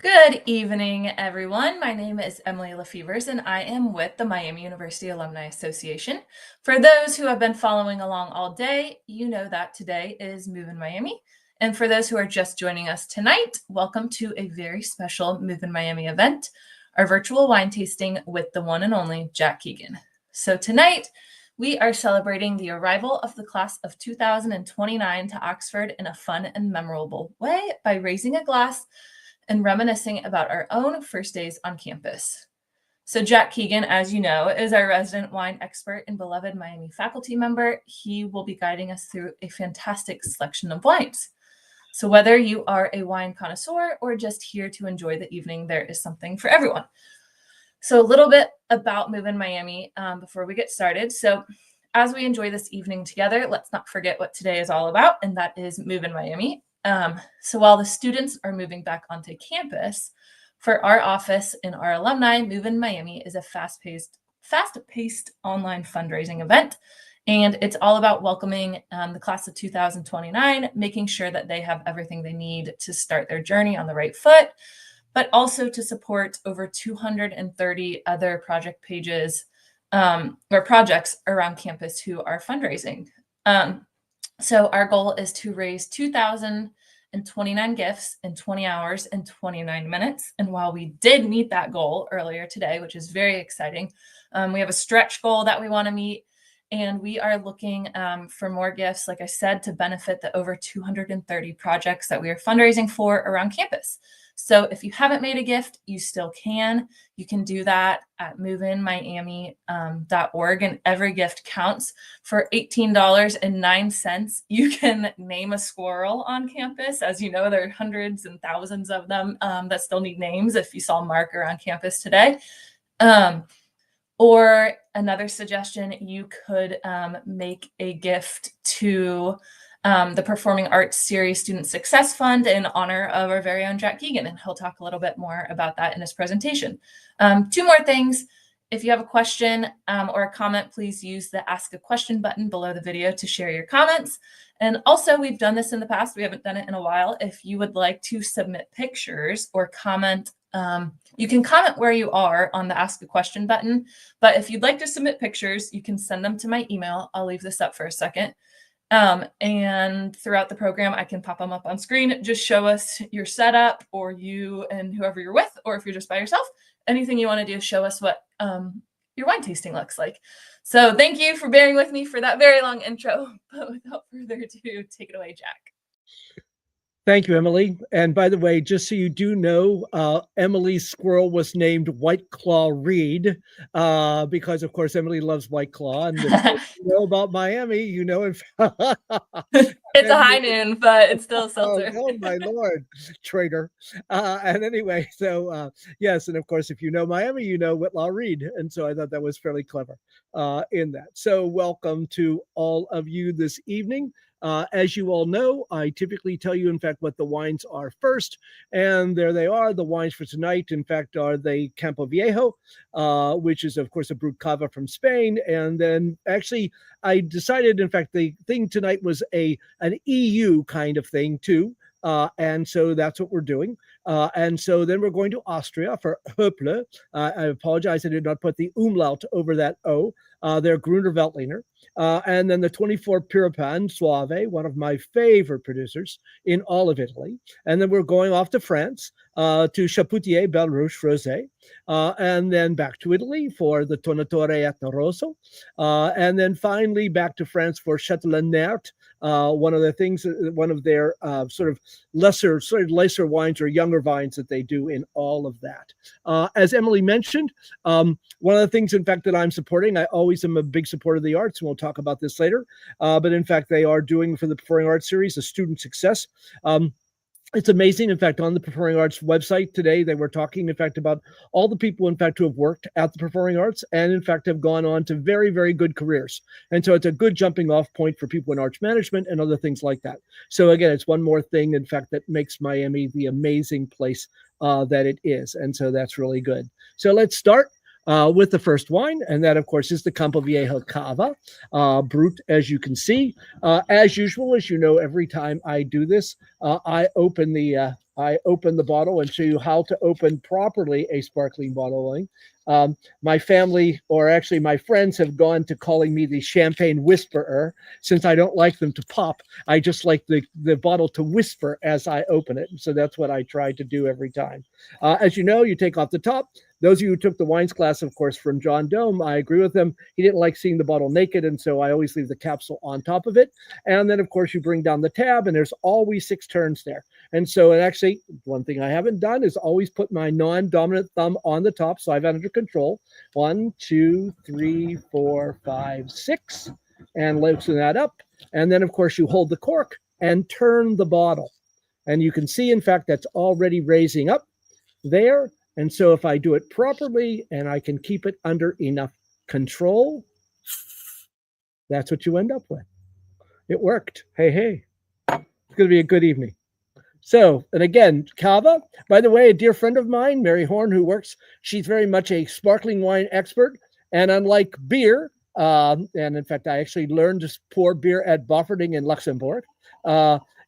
Good evening, everyone. My name is Emily Lefevers, and I am with the Miami University Alumni Association. For those who have been following along all day, you know that today is Move in Miami. And for those who are just joining us tonight, welcome to a very special Move in Miami event, our virtual wine tasting with the one and only Jack Keegan. So tonight, we are celebrating the arrival of the class of 2029 to Oxford in a fun and memorable way by raising a glass and reminiscing about our own first days on campus. So Jack Keegan, as you know, is our resident wine expert and beloved Miami faculty member. He will be guiding us through a fantastic selection of wines. So whether you are a wine connoisseur or just here to enjoy the evening, there is something for everyone. So a little bit about Move in Miami before we get started. So as we enjoy this evening together, let's not forget what today is all about, and that is Move in Miami. So while the students are moving back onto campus, for our office and our alumni, Move in Miami is a fast-paced online fundraising event. And it's all about welcoming the class of 2029, making sure that they have everything they need to start their journey on the right foot, but also to support over 230 other project pages or projects around campus who are fundraising. So our goal is to raise 2,029 gifts in 20 hours and 29 minutes. And while we did meet that goal earlier today, which is very exciting, we have a stretch goal that we want to meet. And we are looking for more gifts, like I said, to benefit the over 230 projects that we are fundraising for around campus. So if you haven't made a gift, you still can. You can do that at moveinmiami.org, and every gift counts. For $18.09, you can name a squirrel on campus. As you know, there are hundreds and thousands of them that still need names if you saw Mark around campus today. Or another suggestion, you could make a gift to the Performing Arts Series Student Success Fund in honor of our very own Jack Keegan, and he'll talk a little bit more about that in his presentation. Two more things. If you have a question or a comment, please use the Ask a Question button below the video to share your comments. And also, we've done this in the past. We haven't done it in a while. If you would like to submit pictures or comment, you can comment where you are on the Ask a Question button. But if you'd like to submit pictures, you can send them to my email. I'll leave this up for a second. And throughout the program, I can pop them up on screen. Just show us your setup, or you and whoever you're with, or if you're just by yourself, anything you want to do, show us what your wine tasting looks like. So thank you for bearing with me for that very long intro. But without further ado, take it away, Jack. Thank you, Emily. And by the way, just so you do know, Emily's squirrel was named White Claw Reed because, of course, Emily loves White Claw. And if you know about Miami, you know. It's a high noon, but it's still a seltzer. Oh, my Lord, traitor. And anyway, so yes. And of course, if you know Miami, you know Whitlaw Reed. And so I thought that was fairly clever in that. So welcome to all of you this evening. As you all know, I typically tell you, in fact, what the wines are first. And there they are. The wines for tonight, in fact, are the Campo Viejo, which is, of course, a Brut Cava from Spain. And then actually, I decided, in fact, the thing tonight was an EU kind of thing, too. And so that's what we're doing. And so then we're going to Austria for Hopler. I apologize, I did not put the umlaut over that O. They're Gruner Veltliner. And then the 24 Pieropan, Soave, one of my favorite producers in all of Italy. And then we're going off to France to Chapoutier, Belleruche, Rosé. And then back to Italy for the Tornatore Etna, Rosso. And then finally back to France for Château Nerthe. One of their sort of lesser wines or younger vines that they do in all of that. As Emily mentioned, one of the things, in fact, that I'm supporting, I always am a big supporter of the arts, and we'll talk about this later. But in fact, they are doing for the Performing Arts Series a student success. It's amazing. In fact, on the Performing Arts website today, they were talking, in fact, about all the people, in fact, who have worked at the Performing Arts and, in fact, have gone on to very, very good careers. And so it's a good jumping off point for people in arts management and other things like that. So again, it's one more thing, in fact, that makes Miami the amazing place that it is. And so that's really good. So let's start with the first wine, and that, of course, is the Campo Viejo Cava, Brut, as you can see. As usual, as you know, every time I do this, I open the I open the bottle and show you how to open properly a sparkling bottle. My family, or actually my friends, have gone to calling me the champagne whisperer, since I don't like them to pop. I just like the bottle to whisper as I open it. So that's what I try to do every time. As you know, you take off the top. Those of you who took the wines class, of course, from John Dome, I agree with him. He didn't like seeing the bottle naked, and so I always leave the capsule on top of it. And then, of course, you bring down the tab, and there's always 6 turns there. And so, and actually, one thing I haven't done is always put my non-dominant thumb on the top, so I've had it under control. 1, 2, 3, 4, 5, 6, and loosen that up. And then, of course, you hold the cork and turn the bottle. And you can see, in fact, that's already raising up there. And so if I do it properly and I can keep it under enough control, that's what you end up with. It worked. Hey, hey. It's going to be a good evening. So, and again, Cava, by the way, a dear friend of mine, Mary Horn, who works, she's very much a sparkling wine expert. And unlike beer, and in fact, I actually learned to pour beer at Bofferding in Luxembourg.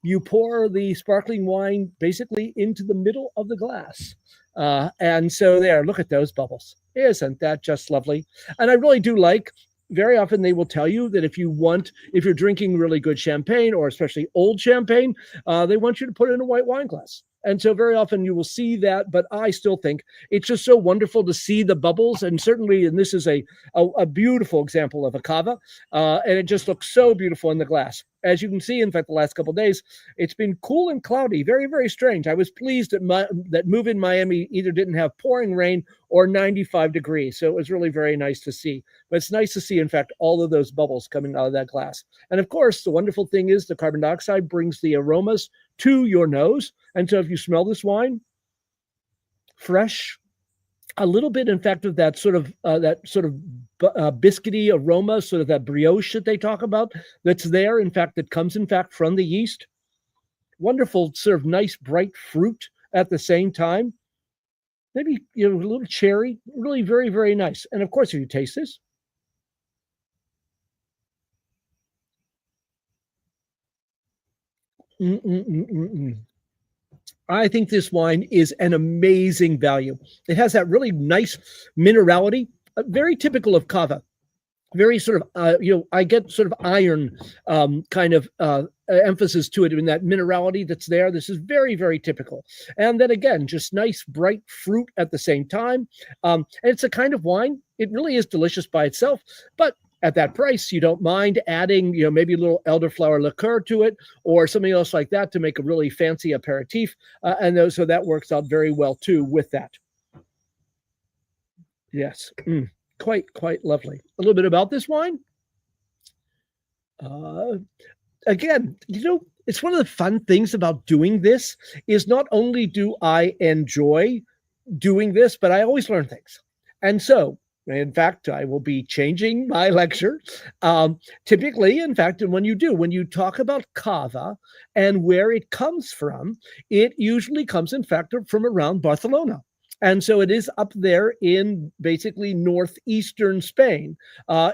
You pour the sparkling wine basically into the middle of the glass. And so there, look at those bubbles. Isn't that just lovely? And I really do like, very often they will tell you that if you're drinking really good champagne, or especially old champagne, they want you to put it in a white wine glass. And so very often you will see that, but I still think it's just so wonderful to see the bubbles. And certainly, and this is a beautiful example of a cava, and it just looks so beautiful in the glass. As you can see, in fact, the last couple of days, it's been cool and cloudy, very, very strange. I was pleased that move in Miami either didn't have pouring rain or 95 degrees. So it was really very nice to see. But it's nice to see, in fact, all of those bubbles coming out of that glass. And of course, the wonderful thing is the carbon dioxide brings the aromas to your nose. And so if you smell this wine, fresh, a little bit, in fact, of that sort of biscuity aroma, sort of that brioche that they talk about, that's there, in fact, that comes, in fact, from the yeast. Wonderful, sort of nice, bright fruit at the same time. Maybe, a little cherry, really very, very nice. And of course, if you taste this, I think this wine is an amazing value. It has that really nice minerality, very typical of Cava. Very sort of, I get sort of iron kind of emphasis to it in that minerality that's there. This is very, very typical. And then again, just nice, bright fruit at the same time. And it's a kind of wine. It really is delicious by itself, but at that price, you don't mind adding, maybe a little elderflower liqueur to it or something else like that to make a really fancy aperitif. So that works out very well too with that. Yes. Quite lovely. A little bit about this wine. Again, it's one of the fun things about doing this is not only do I enjoy doing this, but I always learn things. And so, in fact, I will be changing my lecture. Typically, in fact, when you talk about Cava and where it comes from, it usually comes, in fact, from around Barcelona. And so it is up there in basically northeastern Spain,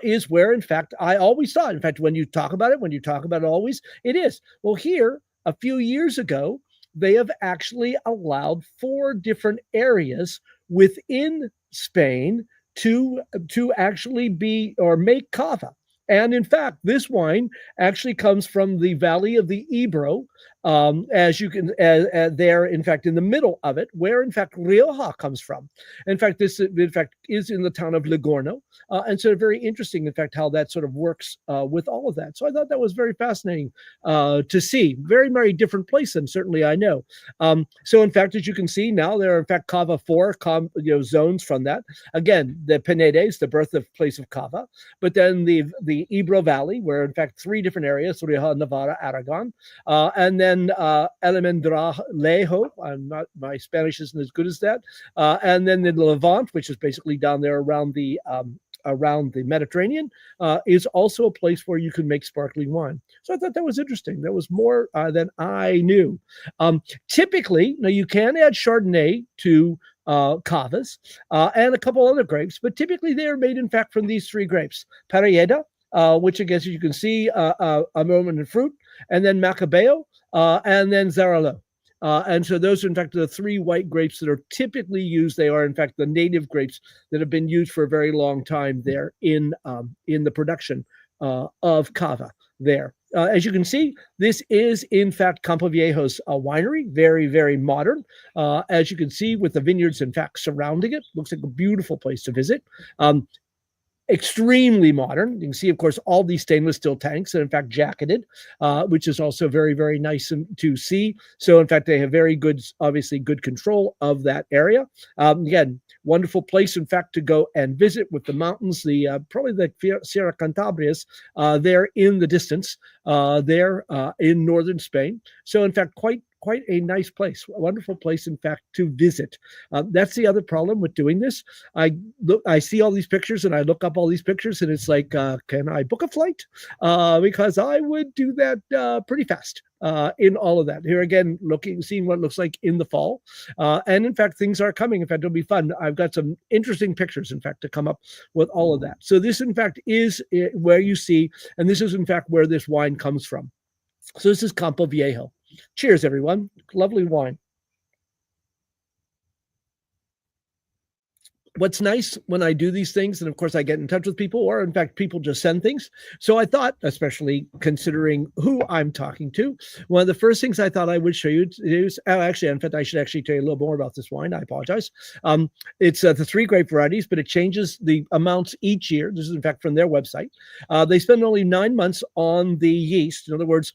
is where, in fact, I always thought. In fact, when you talk about it always, it is. Well, here, a few years ago, they have actually allowed 4 different areas within Spain to actually be or make cava. And in fact, this wine actually comes from the valley of the Ebro, as you can there, in fact, in the middle of it, where in fact Rioja comes from. In fact, this in fact is in the town of Ligorno, and so very interesting, in fact, how that sort of works with all of that. So I thought that was very fascinating to see. Very, very different place than certainly I know. So in fact, as you can see now, there are in fact Cava 4 zones from that. Again, the Penedes, the birthplace of Cava, but then the Ebro Valley, where in fact 3 different areas, Rioja, Navarra, Aragon, and then Almendralejo, my Spanish isn't as good as that, and then the Levant, which is basically down there around the Mediterranean, is also a place where you can make sparkling wine. So I thought that was interesting. That was more than I knew. Typically, now you can add Chardonnay to cavas and a couple other grapes, but typically they are made, in fact, from these 3 grapes: Parelleda, which I guess you can see aroma and fruit, and then Macabeo, and then Zaralo. And so those are, in fact, the 3 white grapes that are typically used. They are, in fact, the native grapes that have been used for a very long time there in the production of Cava there. As you can see, this is, in fact, Campo Viejo's winery, very, very modern. As you can see, with the vineyards, in fact, surrounding it. Looks like a beautiful place to visit. Extremely modern. You can see, of course, all these stainless steel tanks, and in fact, jacketed, which is also very, very nice to see. So, in fact, they have very good, obviously, good control of that area. Again, wonderful place, in fact, to go and visit with the mountains, probably the Sierra Cantabrias there in the distance, there in northern Spain. So, in fact, quite a nice place, a wonderful place, in fact, to visit. That's the other problem with doing this. I see all these pictures and I look up all these pictures and it's like, can I book a flight? Because I would do that pretty fast. In all of that. Here again, seeing what it looks like in the fall. And in fact, things are coming. In fact, it'll be fun. I've got some interesting pictures, in fact, to come up with all of that. So this, in fact, is where you see, and this is, in fact, where this wine comes from. So this is Campo Viejo. Cheers, everyone. Lovely wine. What's nice when I do these things, and of course I get in touch with people, or in fact, people just send things. So I thought, especially considering who I'm talking to, one of the first things I thought I would show you is, actually, in fact, I should actually tell you a little more about this wine. I apologize. It's the 3 grape varieties, but it changes the amounts each year. This is, in fact, from their website. They spend only 9 months on the yeast. In other words,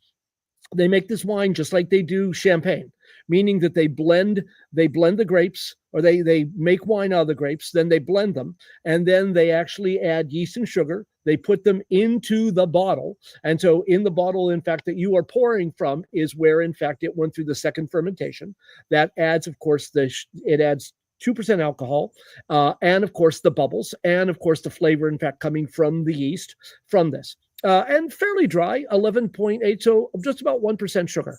they make this wine just like they do champagne, meaning that they blend the grapes, or they make wine out of the grapes, then they blend them, and then they actually add yeast and sugar. They put them into the bottle. And so in the bottle, in fact, that you are pouring from is where, in fact, it went through the second fermentation. That adds, of course, it adds 2% alcohol, and of course the bubbles, and of course the flavor, in fact, coming from the yeast from this. And fairly dry, 11.8, so just about 1% sugar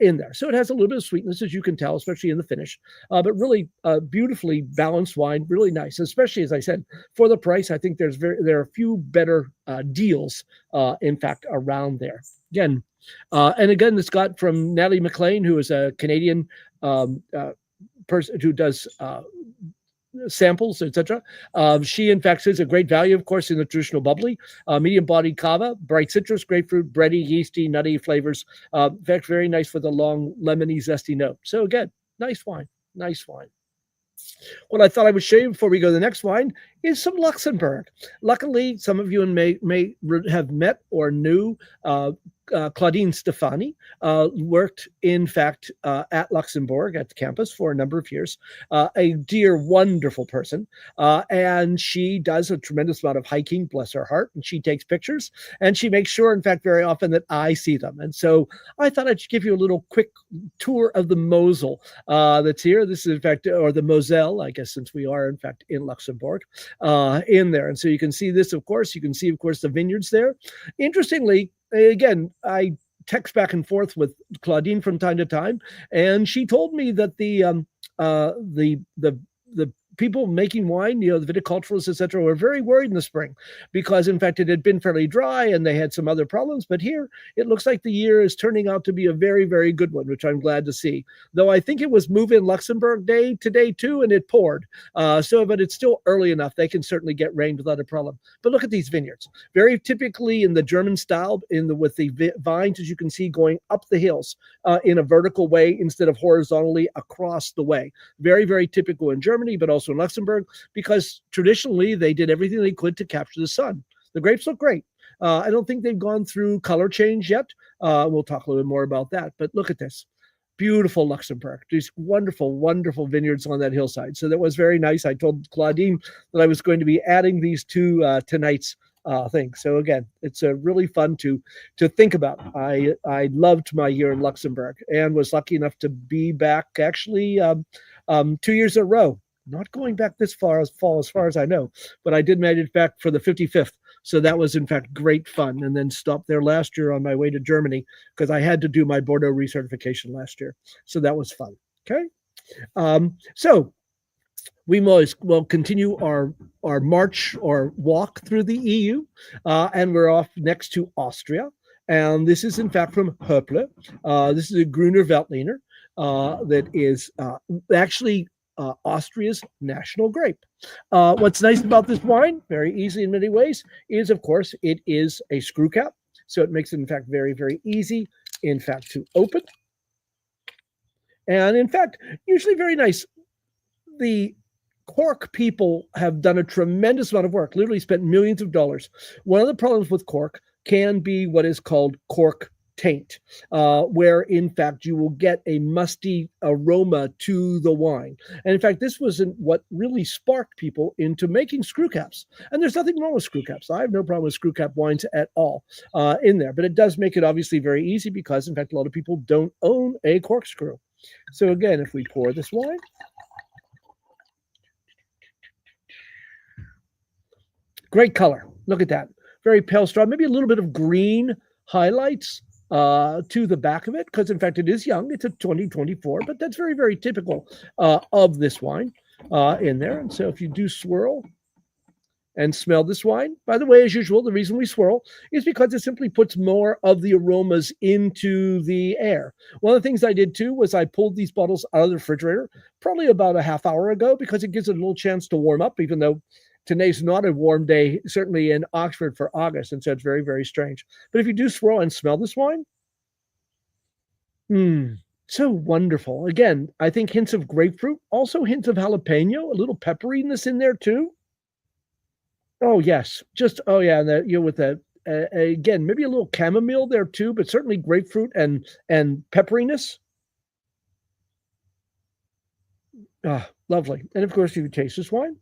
in there. So it has a little bit of sweetness, as you can tell, especially in the finish, but really beautifully balanced wine, really nice, especially, as I said, for the price. I think there are a few better deals, in fact, around there. Again, and again, this got from Natalie McLean, who is a Canadian person who does samples, etc. She, in fact, says a great value, of course, in the traditional bubbly, medium-bodied cava, bright citrus, grapefruit, bready, yeasty, nutty flavors. In fact, very nice with a long, lemony, zesty note. So again, nice wine, nice wine. What I thought I would show you before we go to the next wine is some Luxembourg. Luckily, some of you may have met or knew Claudine Stefani, worked, in fact, at Luxembourg at the campus for a number of years. A dear, wonderful person. And she does a tremendous amount of hiking, bless her heart, and she takes pictures, and she makes sure, in fact, very often that I see them. And so I thought I'd give you a little quick tour of the Mosel that's here. This is, in fact, or the Moselle, I guess, since we are, in fact, in Luxembourg, in there. And so you can see this, of course. You can see, of course, the vineyards there. Interestingly, again, I text back and forth with Claudine from time to time, and she told me that the people making wine, the viticulturalists, etc., were very worried in the spring because, in fact, it had been fairly dry and they had some other problems. But here, it looks like the year is turning out to be a very, very good one, which I'm glad to see. Though I think it was move-in Luxembourg day today too, and it poured. But it's still early enough. They can certainly get rain without a problem. But look at these vineyards. Very typically in the German style, with the vines, as you can see, going up the hills in a vertical way instead of horizontally across the way. Very, very typical in Germany, but also in Luxembourg, because traditionally they did everything they could to capture the sun. The grapes look great. I don't think they've gone through color change yet. We'll talk a little bit more about that, but look at this. Beautiful Luxembourg, these wonderful, wonderful vineyards on that hillside. So that was very nice. I told Claudine that I was going to be adding these to tonight's thing. So again, it's really fun to think about. I loved my year in Luxembourg and was lucky enough to be back actually 2 years in a row. Not going back this far as far as I know, but I did make it back for the 55th. So that was, in fact, great fun. And then stopped there last year on my way to Germany because I had to do my Bordeaux recertification last year. So that was fun. Okay. So we will continue our march or walk through the EU, and we're off next to Austria. And this is, in fact, from Hopler. This is a Gruner Veltliner. that is actually Austria's national grape. What's nice about this wine, very easy in many ways, is of course it is a screw cap. So it makes it in fact very, very easy, in fact, to open. And in fact, usually very nice. The cork people have done a tremendous amount of work, literally spent millions of dollars. One of the problems with cork can be what is called cork taint, where in fact you will get a musty aroma to the wine. And in fact, this was what really sparked people into making screw caps. And there's nothing wrong with screw caps. I have no problem with screw cap wines at all in there, but it does make it obviously very easy because in fact, a lot of people don't own a corkscrew. So again, if we pour this wine, great color. Look at that. Very pale straw, maybe a little bit of green highlights to the back of it, because in fact it is young. It's a 2024, but that's very, very typical of this wine in there. And so if you do swirl and smell this wine, by the way, as usual, the reason we swirl is because it simply puts more of the aromas into the air. One of the things I did too was I pulled these bottles out of the refrigerator probably about a half hour ago, because it gives it a little chance to warm up, even though today's not a warm day, certainly in Oxford for August, and so it's very, very strange. But if you do swirl and smell this wine, so wonderful. Again, I think hints of grapefruit, also hints of jalapeno, a little pepperiness in there too. Oh yes, just oh yeah, and with the again maybe a little chamomile there too, but certainly grapefruit and pepperiness. Ah, lovely. And of course, you taste this wine.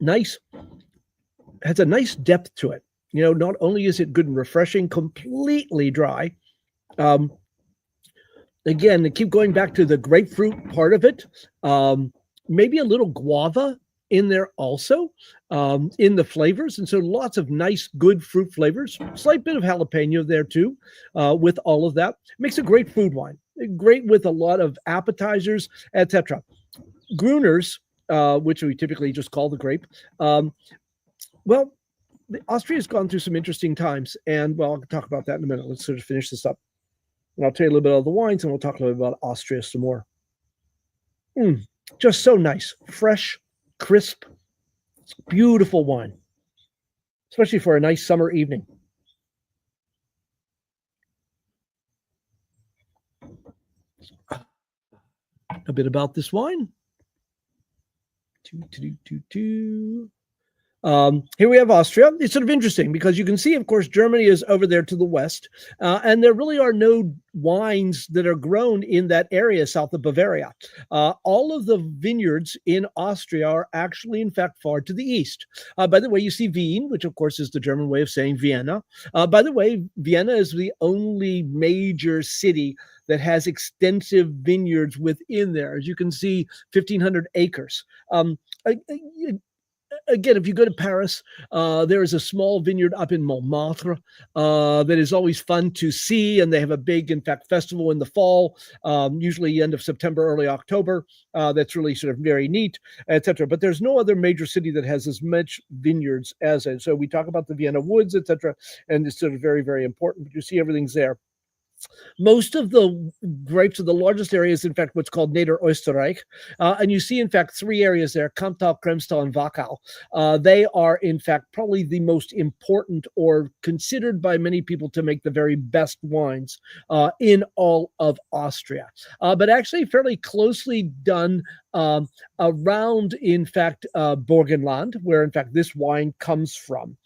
Nice. Has a nice depth to it. You know, not only is it good and refreshing, completely dry. Again, to keep going back to the grapefruit part of it, maybe a little guava in there also in the flavors. And so lots of nice, good fruit flavors, slight bit of jalapeno there too with all of that. Makes a great food wine, great with a lot of appetizers, etc. Gruners, which we typically just call the grape, well, Austria's gone through some interesting times, and well, I'll talk about that in a minute. Let's sort of finish this up. And I'll tell you a little bit of the wines, and we'll talk a little bit about Austria some more. Just so nice, fresh, crisp, beautiful wine, especially for a nice summer evening. A bit about this wine. Here we have Austria. It's sort of interesting because you can see, of course, Germany is over there to the west, and there really are no wines that are grown in that area south of Bavaria. All of the vineyards in Austria are actually, in fact, far to the east. By the way, you see Wien, which, of course, is the German way of saying Vienna. By the way, Vienna is the only major city that has extensive vineyards within there. As you can see, 1,500 acres. Again, if you go to Paris, there is a small vineyard up in Montmartre that is always fun to see, and they have a big, in fact, festival in the fall, usually end of September, early October. That's really sort of very neat, etc. But there's no other major city that has as much vineyards as it. So we talk about the Vienna woods, etc., and it's sort of very, very important. But you see everything's there. Most of the grapes of the largest area is, in fact, what's called Niederösterreich. And you see, in fact, three areas there, Campo, Kremstal, and Wachau. They are, in fact, probably the most important or considered by many people to make the very best wines in all of Austria. But actually fairly closely done around, in fact, Burgenland, where, in fact, this wine comes from.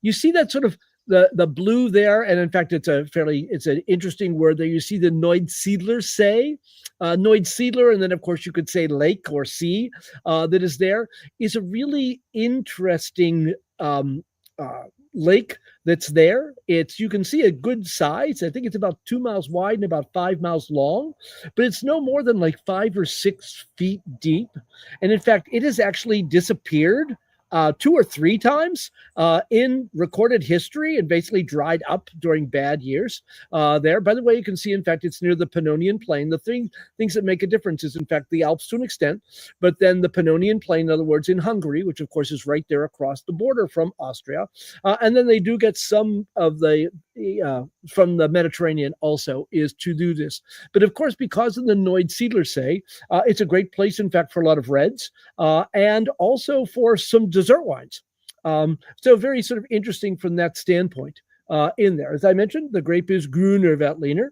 You see that sort of the blue there, and in fact it's an interesting word there. You see the Neudsiedler say Neudsiedler, and then of course you could say lake or sea that is there, is a really interesting lake that's there. You can see a good size. I think it's about 2 miles wide and about 5 miles long, but it's no more than like 5 or 6 feet deep. And in fact, it has actually disappeared 2 or 3 times in recorded history and basically dried up during bad years there. By the way, you can see, in fact, it's near the Pannonian Plain. The things that make a difference is, in fact, the Alps to an extent, but then the Pannonian Plain, in other words, in Hungary, which, of course, is right there across the border from Austria. And then they do get some of the from the Mediterranean also is to do this. But, of course, because of the Neusiedlersee, it's a great place, in fact, for a lot of reds and also for some dessert wines. So very sort of interesting from that standpoint. In there. As I mentioned, the grape is Gruner Veltliner.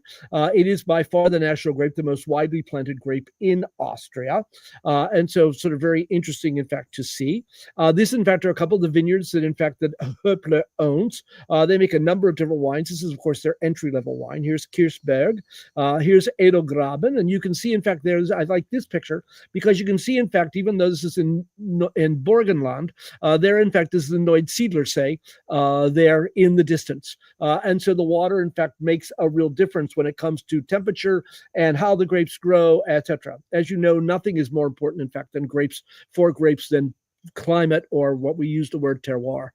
It is by far the national grape, the most widely planted grape in Austria. And so sort of very interesting, in fact, to see. This, in fact, are a couple of the vineyards that, in fact, that Hopler owns. They make a number of different wines. This is, of course, their entry-level wine. Here's Kirchberg. Here's Edelgraben. And you can see, in fact, I like this picture because you can see, in fact, even though this is in Burgenland, there, in fact, is the Neusiedlersee there in the distance. And so the water, in fact, makes a real difference when it comes to temperature and how the grapes grow, etc. As you know, nothing is more important, in fact, than than climate, or what we use the word terroir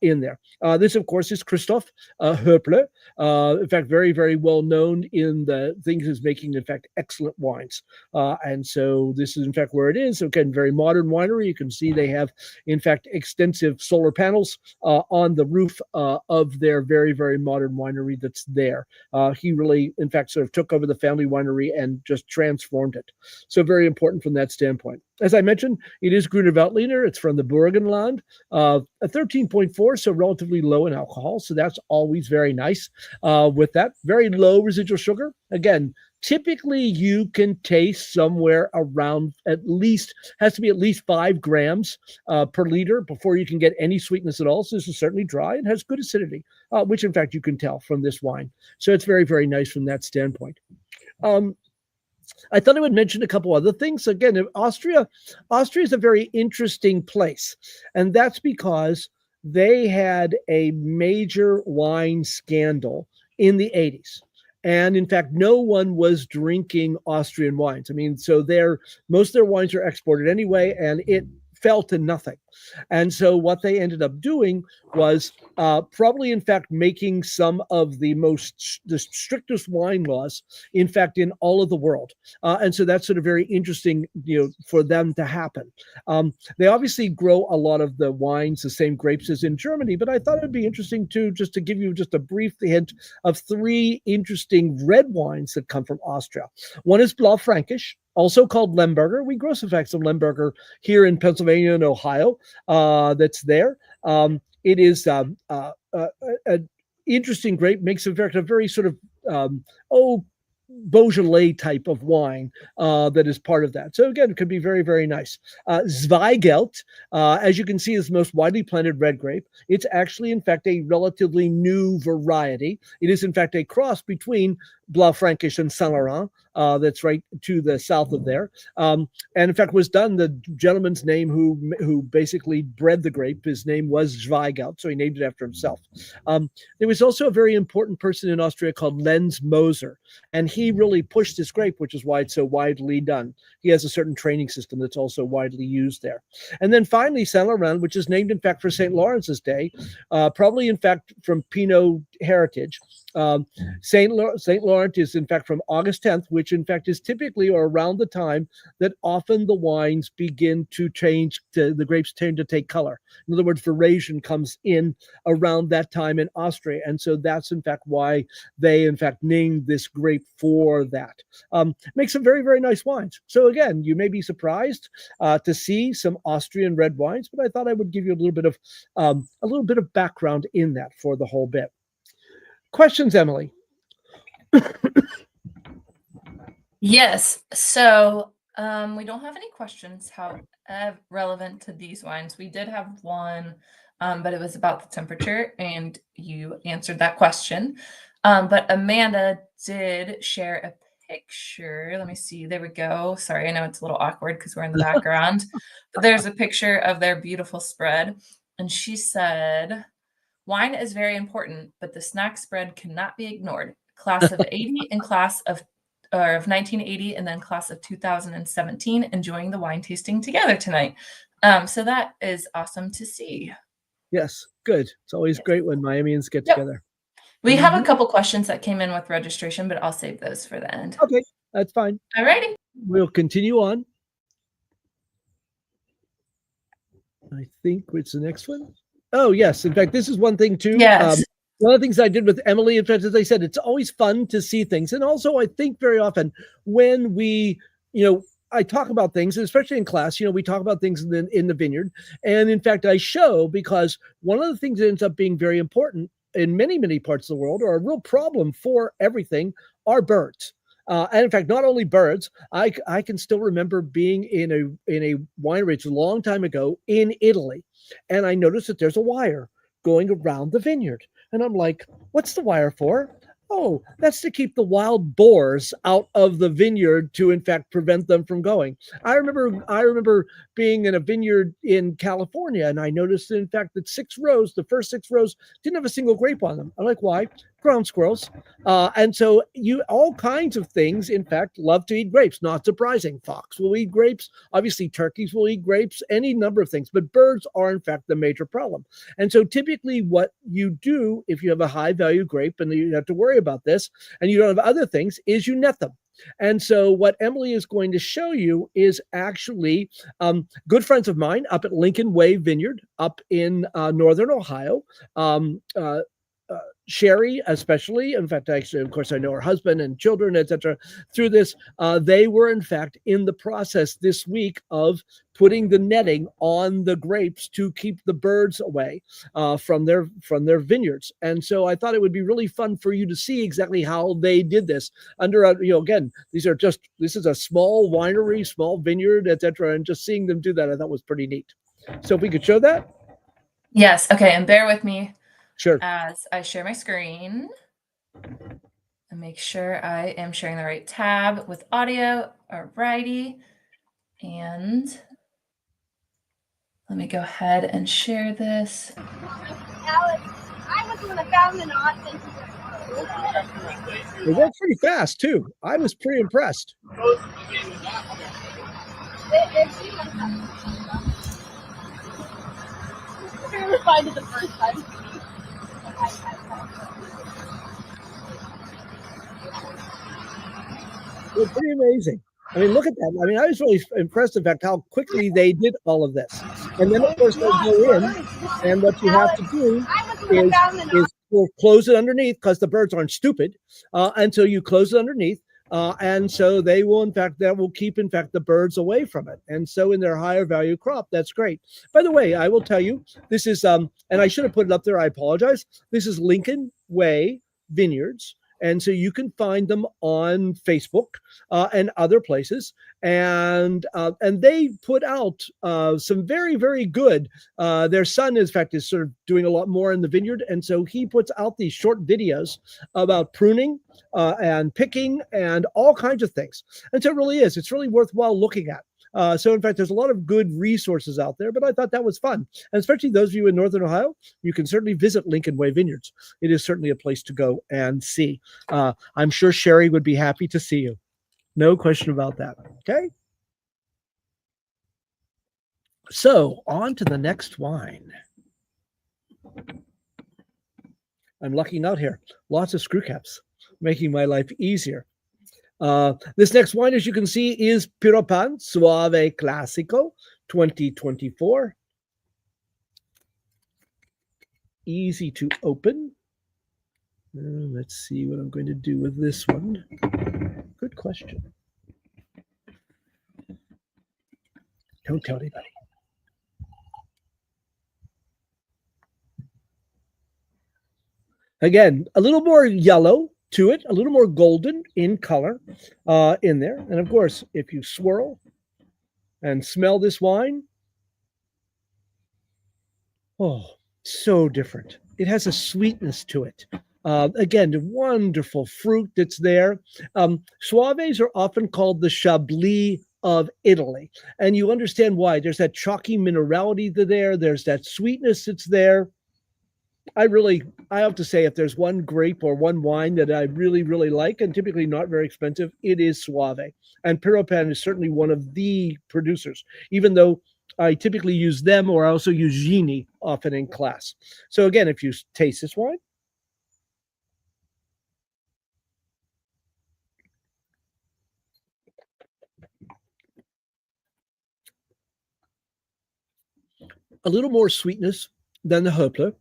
in there. This, of course, is Christoph Hopler. In fact, very, very well known in the things is making, in fact, excellent wines. And so this is, in fact, where it is. Again, very modern winery. You can see they have, in fact, extensive solar panels on the roof of their very, very modern winery that's there. He really, in fact, sort of took over the family winery and just transformed it. So very important from that standpoint. As I mentioned, it is Gruner Veltliner. It's from the Burgenland, a 13.4, so relatively low in alcohol. So that's always very nice. With that, very low residual sugar. Again, typically you can taste somewhere around has to be at least 5 grams per liter before you can get any sweetness at all. So this is certainly dry and has good acidity, which in fact you can tell from this wine. So it's very, very nice from that standpoint. I thought I would mention a couple other things. Again, Austria is a very interesting place, and that's because they had a major wine scandal in the 80s. And in fact, no one was drinking Austrian wines. I mean, so most of their wines are exported anyway, and it fell to nothing. And so what they ended up doing was probably, in fact, making some of the strictest wine laws, in fact, in all of the world. And so that's sort of very interesting, for them to happen. They obviously grow a lot of the wines, the same grapes as in Germany, but I thought it'd be interesting too, just to give you just a brief hint of 3 interesting red wines that come from Austria. One is Blaufränkisch, also called Lemberger. We grow some facts of Lemberger here in Pennsylvania and Ohio. That's there. It is an interesting grape, makes, in fact, a very sort of Beaujolais type of wine that is part of that. So again, it could be very, very nice. Zweigelt, as you can see, is the most widely planted red grape. It's actually, in fact, a relatively new variety. It is, in fact, a cross between Blaufränkisch and Saint Laurent. That's right to the south of there. And in fact, the gentleman's name who basically bred the grape, his name was Zweigelt, so he named it after himself. There was also a very important person in Austria called Lenz Moser, and he really pushed this grape, which is why it's so widely done. He has a certain training system that's also widely used there. And then finally, Saint Laurent, which is named, in fact, for St. Lawrence's Day, probably, in fact, from Pinot heritage. St. Laurent is, in fact, from August 10th, which, in fact, is typically or around the time that often the wines begin to change, the grapes tend to take color. In other words, veraison comes in around that time in Austria. And so that's, in fact, why they, in fact, named this grape for that. Make some very, very nice wines. So again, you may be surprised to see some Austrian red wines, but I thought I would give you a little bit of background in that for the whole bit. Questions, Emily? Yes. So we don't have any questions relevant to these wines. We did have one, but it was about the temperature, and you answered that question. But Amanda did share a picture. Let me see. There we go. Sorry, I know it's a little awkward because we're in the background, but there's a picture of their beautiful spread. And she said, wine is very important, but the snack spread cannot be ignored. Class of 80 and class of 1980, and then class of 2017, enjoying the wine tasting together tonight. So that is awesome to see. Yes, good. It's always Yes. great when Miamians get Yep. together. We have a Mhm. couple questions that came in with registration, but I'll save those for the end. Okay, that's fine. Alrighty. We'll continue on. I think what's the next one? Oh, yes. In fact, this is one thing too. Yes. One of the things I did with Emily, in fact, as I said, it's always fun to see things. And also, I think very often when we, I talk about things, especially in class, we talk about things in the vineyard. And in fact, I show because one of the things that ends up being very important in many, many parts of the world, or a real problem for everything, are birds. And in fact, not only birds, I can still remember being in a winery a long time ago in Italy, and I noticed that there's a wire going around the vineyard, and I'm like, "What's the wire for?" Oh, that's to keep the wild boars out of the vineyard to, in fact, prevent them from going. I remember being in a vineyard in California, and I noticed, in fact, that the first 6 rows, didn't have a single grape on them. I'm like, why? Ground squirrels. And so all kinds of things, in fact, love to eat grapes. Not surprising. Fox will eat grapes. Obviously, turkeys will eat grapes, any number of things. But birds are, in fact, the major problem. And so typically what you do if you have a high value grape and you have to worry about this and you don't have other things is you net them. And so what Emily is going to show you is actually good friends of mine up at Lincoln Way Vineyard up in northern Ohio. Sherry, especially, in fact, actually, of course, I know her husband and children, etc. Through this, they were in fact in the process this week of putting the netting on the grapes to keep the birds away from their vineyards. And so I thought it would be really fun for you to see exactly how they did this under again, this is a small winery, small vineyard, etc. And just seeing them do that, I thought was pretty neat. So if we could show that. Yes. Okay. And bear with me. Sure. As I share my screen and make sure I am sharing the right tab with audio. Alrighty. And let me go ahead and share this. Alex, I was the one that found the knot. It went pretty fast too. I was pretty impressed. We were fine the first time. It's pretty amazing. I mean, look at that. I mean, I was really impressed, in fact, how quickly they did all of this. And then, of course, they go in, and what you have to do is we'll close it underneath because the birds aren't stupid. And so you close it underneath. And so they will, in fact, that will keep, in fact, the birds away from it. And so in their higher value crop, that's great. By the way, I will tell you, this is, and I should have put it up there. I apologize. This is Lincoln Way Vineyards. And so you can find them on Facebook and other places. And they put out some very, very good. Their son, in fact, is sort of doing a lot more in the vineyard. And so he puts out these short videos about pruning and picking and all kinds of things. And so it's really worthwhile looking at. So, in fact, there's a lot of good resources out there, but I thought that was fun. And especially those of you in Northern Ohio, you can certainly visit Lincoln Way Vineyards. It is certainly a place to go and see. I'm sure Sherry would be happy to see you. No question about that. Okay. So, on to the next wine. I'm lucking out here. Lots of screw caps, making my life easier. This next wine, as you can see, is Pieropan Soave Classico 2024. Easy to open. Let's see what I'm going to do with this one. Good question. Don't tell anybody. Again, a little more yellow to it, a little more golden in color in there. And of course, if you swirl and smell this wine, oh, so different. It has a sweetness to it. Again, the wonderful fruit that's there. Soaves are often called the Chablis of Italy. And you understand why. There's that chalky minerality there. There's that sweetness that's there. I have to say, if there's one grape or one wine that I really, really like, and typically not very expensive, it is Soave. And Pieropan is certainly one of the producers, even though I typically use them, or I also use Gini often in class. So again, if you taste this wine, a little more sweetness than the Hopler,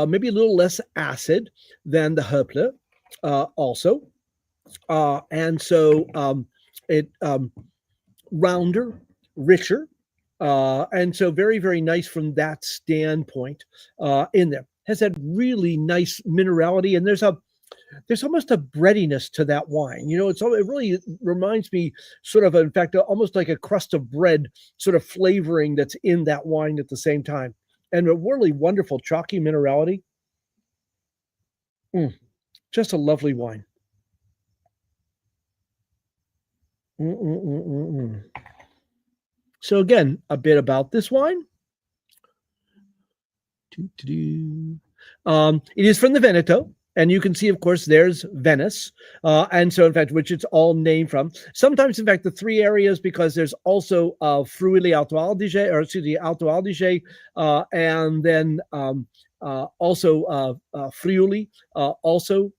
maybe a little less acid than the Hopler also. And so it rounder, richer, and so very, very nice from that standpoint in there. Has that really nice minerality, and there's almost a breadiness to that wine. You know, it really reminds me sort of, in fact, almost like a crust of bread sort of flavoring that's in that wine at the same time. And a really wonderful chalky minerality. Just a lovely wine. So again, a bit about this wine. It is from the Veneto. And you can see, of course, there's Venice. And so, in fact, which it's all named from. Sometimes, in fact, the three areas, because there's also Friuli Alto Adige, or excuse me, Alto Adige, and then also Friuli, also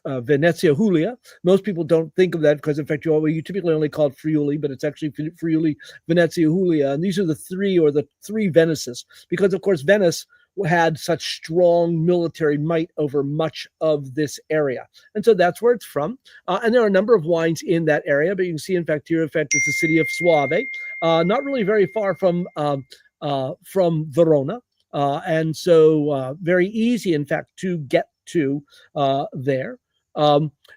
Venezia Giulia. Most people don't think of that because, in fact, you typically only call it Friuli, but it's actually Friuli, Venezia Giulia. And these are the three Venices, because, of course, Venice had such strong military might over much of this area. And so that's where it's from. And there are a number of wines in that area, but you can see, in fact, here, in fact, it's the city of Soave, not really very far from Verona. And so very easy, in fact, to get to there.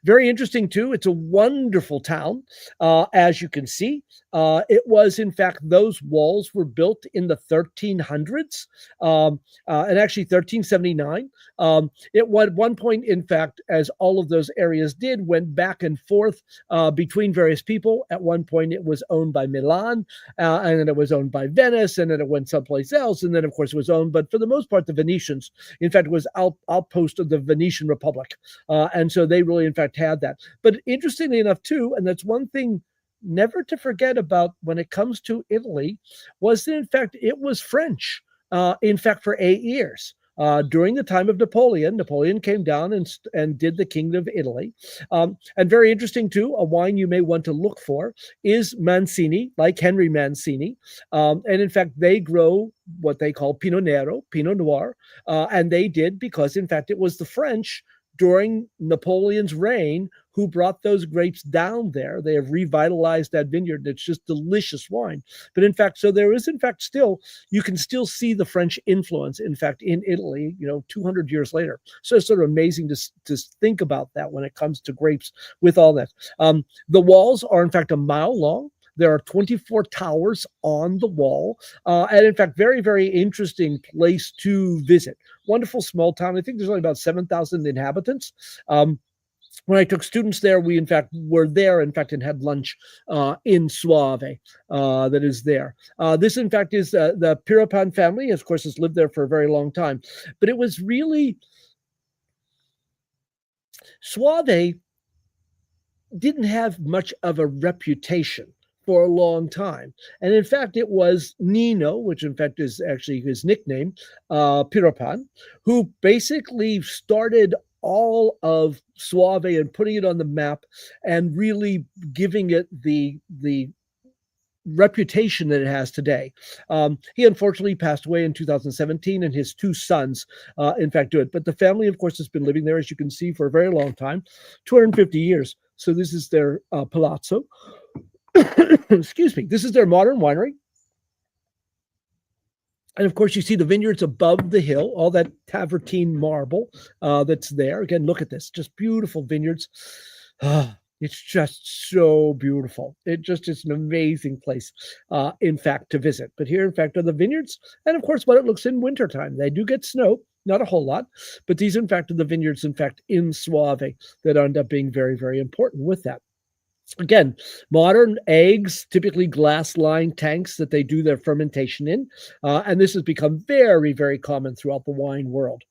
Very interesting, too. It's a wonderful town, as you can see. It was, in fact, those walls were built in the 1300s, and actually 1379. At one point, in fact, as all of those areas did, went back and forth between various people. At one point, it was owned by Milan, and then it was owned by Venice, and then it went someplace else, and then, of course, it was owned, but for the most part, the Venetians. In fact, it was outpost of the Venetian Republic, and so they really, in fact, had that. But interestingly enough, too, and that's one thing never to forget about when it comes to Italy, was that, in fact, it was French, in fact, for 8 years. During the time of Napoleon came down and did the Kingdom of Italy. And very interesting, too, a wine you may want to look for is Mancini, like Henry Mancini. And in fact, they grow what they call Pinot Nero, Pinot Noir. And they did because, in fact, it was the French during Napoleon's reign who brought those grapes down there. They have revitalized that vineyard. It's just delicious wine. But in fact, so there is, in fact, still, you can still see the French influence, in fact, in Italy, 200 years later. So it's sort of amazing to think about that when it comes to grapes with all that. The walls are, in fact, a mile long. There are 24 towers on the wall. And in fact, very, very interesting place to visit. Wonderful small town. I think there's only about 7,000 inhabitants. When I took students there, we, in fact, were there, in fact, and had lunch in Soave that is there. This, in fact, is the Pieropan family, of course, has lived there for a very long time. But it was really, Soave didn't have much of a reputation for a long time. And in fact, it was Nino, which in fact is actually his nickname, Pieropan, who basically started all of Soave and putting it on the map and really giving it the reputation that it has today. He unfortunately passed away in 2017, and his two sons, in fact, do it. But the family, of course, has been living there, as you can see, for a very long time, 250 years. So this is their palazzo. Excuse me. This is their modern winery. And of course, you see the vineyards above the hill, all that Travertine marble that's there. Again, look at this, just beautiful vineyards. It's just so beautiful. It just is an amazing place, in fact, to visit. But here, in fact, are the vineyards. And of course, what it looks in wintertime. They do get snow, not a whole lot. But these, in fact, are the vineyards, in fact, in Soave that end up being very, very important with that. Again, modern eggs, typically glass-lined tanks that they do their fermentation in. And this has become very, very common throughout the wine world.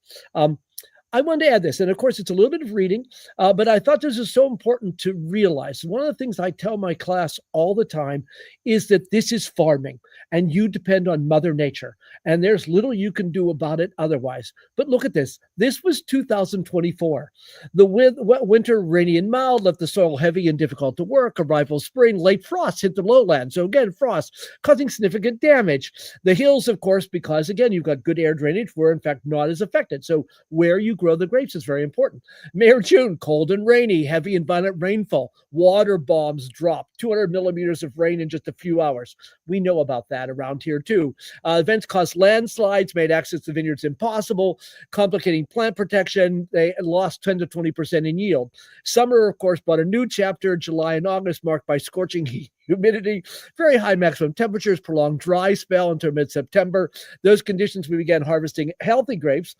I wanted to add this, and of course, it's a little bit of reading, but I thought this is so important to realize. One of the things I tell my class all the time is that this is farming, and you depend on Mother Nature, and there's little you can do about it otherwise. But look at this. This was 2024. The wet winter, rainy and mild, left the soil heavy and difficult to work. Arrival of spring, late frost hit the lowlands. So again, frost causing significant damage. The hills, of course, because again, you've got good air drainage, were in fact not as affected. So where you grow the grapes is very important. May or June, cold and rainy, heavy and violent rainfall. Water bombs dropped, 200 millimeters of rain in just a few hours. We know about that around here too. Events caused landslides, made access to vineyards impossible, complicating plant protection. They lost 10 to 20% in yield. Summer, of course, brought a new chapter. July and August marked by scorching heat, humidity, very high maximum temperatures, prolonged dry spell until mid-September. Those conditions, we began harvesting healthy grapes,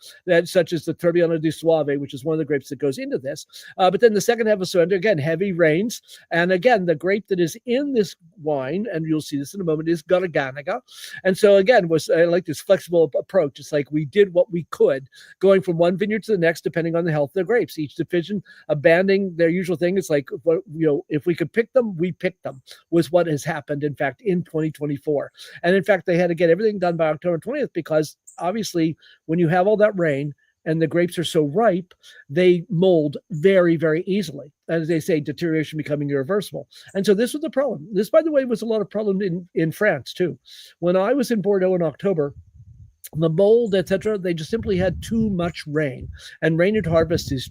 such as the Trebbiano di Soave, which is one of the grapes that goes into this. But then the second half of November, again, heavy rains. And again, the grape that is in this wine, and you'll see this in a moment, is Garganega. And so again, I like this flexible approach. It's like we did what we could, going from one vineyard to the next, depending on the health of the grapes. Each division abandoning their usual thing. It's like, if we could pick them, we picked them, was what has happened, in fact, in 2024. And in fact, they had to get everything done by October 20th because obviously when you have all that rain and the grapes are so ripe, they mold very, very easily. As they say, deterioration becoming irreversible. And so this was the problem. This, by the way, was a lot of problem in France too. When I was in Bordeaux in October, the mold, etc., they just simply had too much rain. And rain at harvest is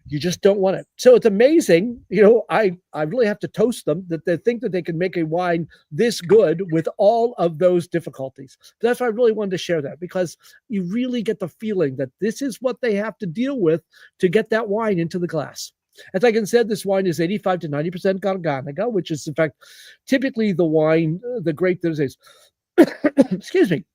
you just don't want it. So it's amazing. I really have to toast them that they think that they can make a wine this good with all of those difficulties. That's why I really wanted to share that, because you really get the feeling that this is what they have to deal with to get that wine into the glass. As I said, this wine is 85 to 90% Garganega, which is in fact typically the wine, the grape that is, excuse me.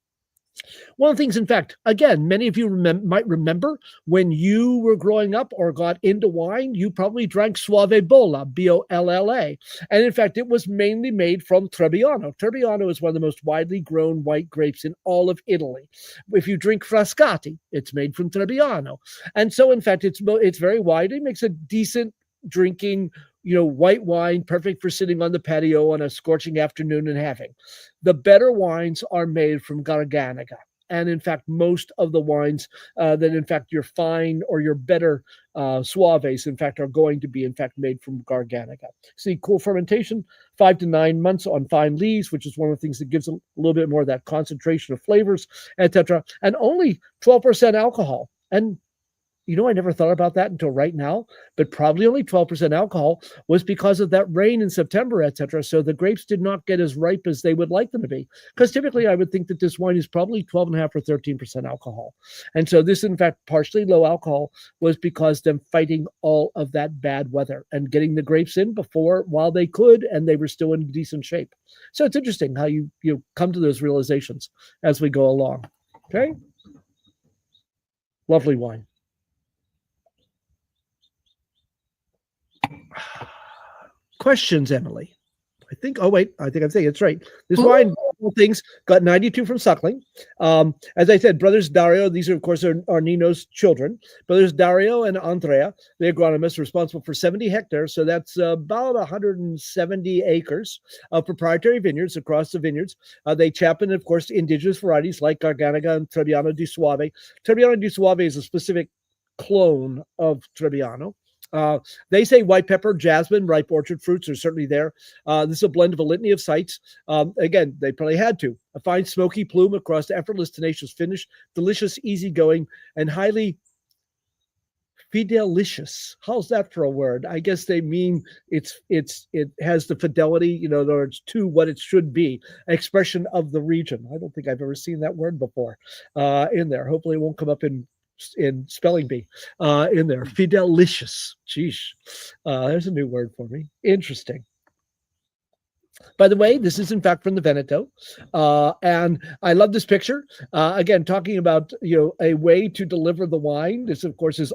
One of the things, in fact, again, many of you might remember when you were growing up or got into wine, you probably drank Soave Bolla, B-O-L-L-A. And in fact, it was mainly made from Trebbiano. Trebbiano is one of the most widely grown white grapes in all of Italy. If you drink Frascati, it's made from Trebbiano. And so, in fact, it's very wide. It makes a decent drinking, white wine, perfect for sitting on the patio on a scorching afternoon and having. The better wines are made from Garganega. And in fact, most of the wines that in fact your fine or your better Soaves, in fact, are going to be in fact made from Garganega. See, cool fermentation, 5 to 9 months on fine leaves, which is one of the things that gives a little bit more of that concentration of flavors, etc. And only 12% alcohol. And I never thought about that until right now, but probably only 12% alcohol was because of that rain in September, etc. So the grapes did not get as ripe as they would like them to be, because typically I would think that this wine is probably 12.5 or 13% alcohol. And so this, in fact, partially low alcohol was because them fighting all of that bad weather and getting the grapes in while they could, and they were still in decent shape. So it's interesting how you come to those realizations as we go along. Okay. Lovely wine. Questions, Emily? I think I'm saying it's right. This wine, things got 92 from suckling. As I said, brothers Dario, these are, of course, are Nino's children. Brothers Dario and Andrea, the agronomists, responsible for 70 hectares. So that's about 170 acres of proprietary vineyards across the vineyards. They champion, of course, indigenous varieties like Garganega and Trebbiano di Soave. Trebbiano di Soave is a specific clone of Trebbiano. They say white pepper, jasmine, ripe orchard fruits are certainly there. This is a blend of a litany of sites. Again, they probably had to. A fine smoky plume across effortless, tenacious finish, delicious, easygoing, and highly fidelicious. How's that for a word? I guess they mean it has the fidelity, in other words, to what it should be, an expression of the region. I don't think I've ever seen that word before in there. Hopefully it won't come up in spelling bee in there. Fidelicious. Geesh. There's a new word for me. Interesting. By the way, this is in fact from the Veneto, and I love this picture. Again, talking about a way to deliver the wine. This, of course, is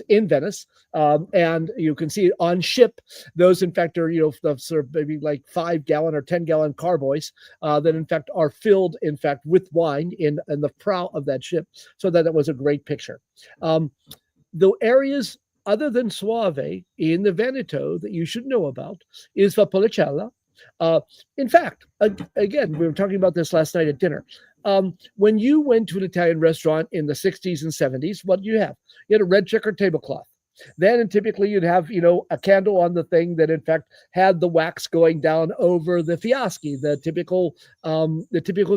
in Venice, and you can see on ship. Those, in fact, are the sort of maybe like 5-gallon or 10-gallon carboys that, in fact, are filled, in fact, with wine in the prow of that ship. So that it was a great picture. The areas other than Soave in the Veneto that you should know about is Valpolicella. In fact, again, we were talking about this last night at dinner. When you went to an Italian restaurant in the 60s and 70s, what do you have? You had a red checkered tablecloth. Then typically you'd have, a candle on the thing that in fact had the wax going down over the fiaschi, the typical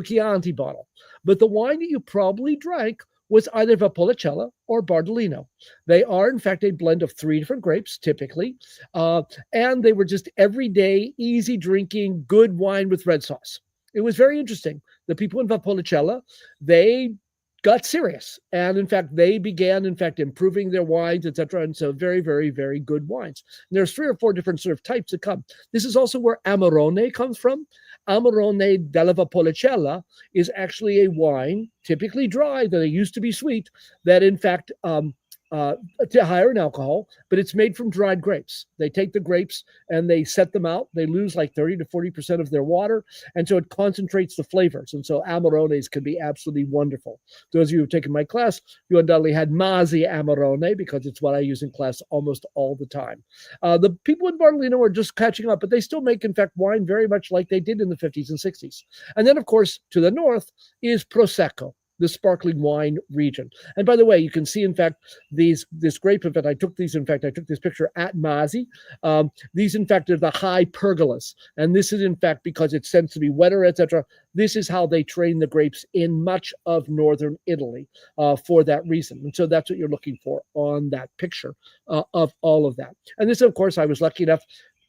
Chianti bottle. But the wine that you probably drank was either Valpolicella or Bardolino. They are, in fact, a blend of 3 different grapes, typically, and they were just everyday, easy drinking, good wine with red sauce. It was very interesting. The people in Valpolicella, they got serious, and in fact, they began, in fact, improving their wines, etc. And so, very, very, very good wines. And there's 3 or 4 different sort of types that come. This is also where Amarone comes from. Amarone della Valpolicella is actually a wine, typically dry, that it used to be sweet, that in fact higher in alcohol, but it's made from dried grapes. They take the grapes and they set them out. They lose like 30 to 40% of their water, and so it concentrates the flavors. And so Amarones can be absolutely wonderful. Those of you who have taken my class, you undoubtedly had Masi Amarone, because it's what I use in class almost all the time. The people in Bardolino are just catching up, but they still make, in fact, wine very much like they did in the 50s and 60s. And then, of course, to the north is Prosecco, the sparkling wine region. And by the way, you can see, in fact, this grape event. I took this picture at Masi. These, in fact, are the high pergolas. And this is, in fact, because it tends to be wetter, etc. This is how they train the grapes in much of northern Italy for that reason. And so that's what you're looking for on that picture of all of that. And this, of course, I was lucky enough.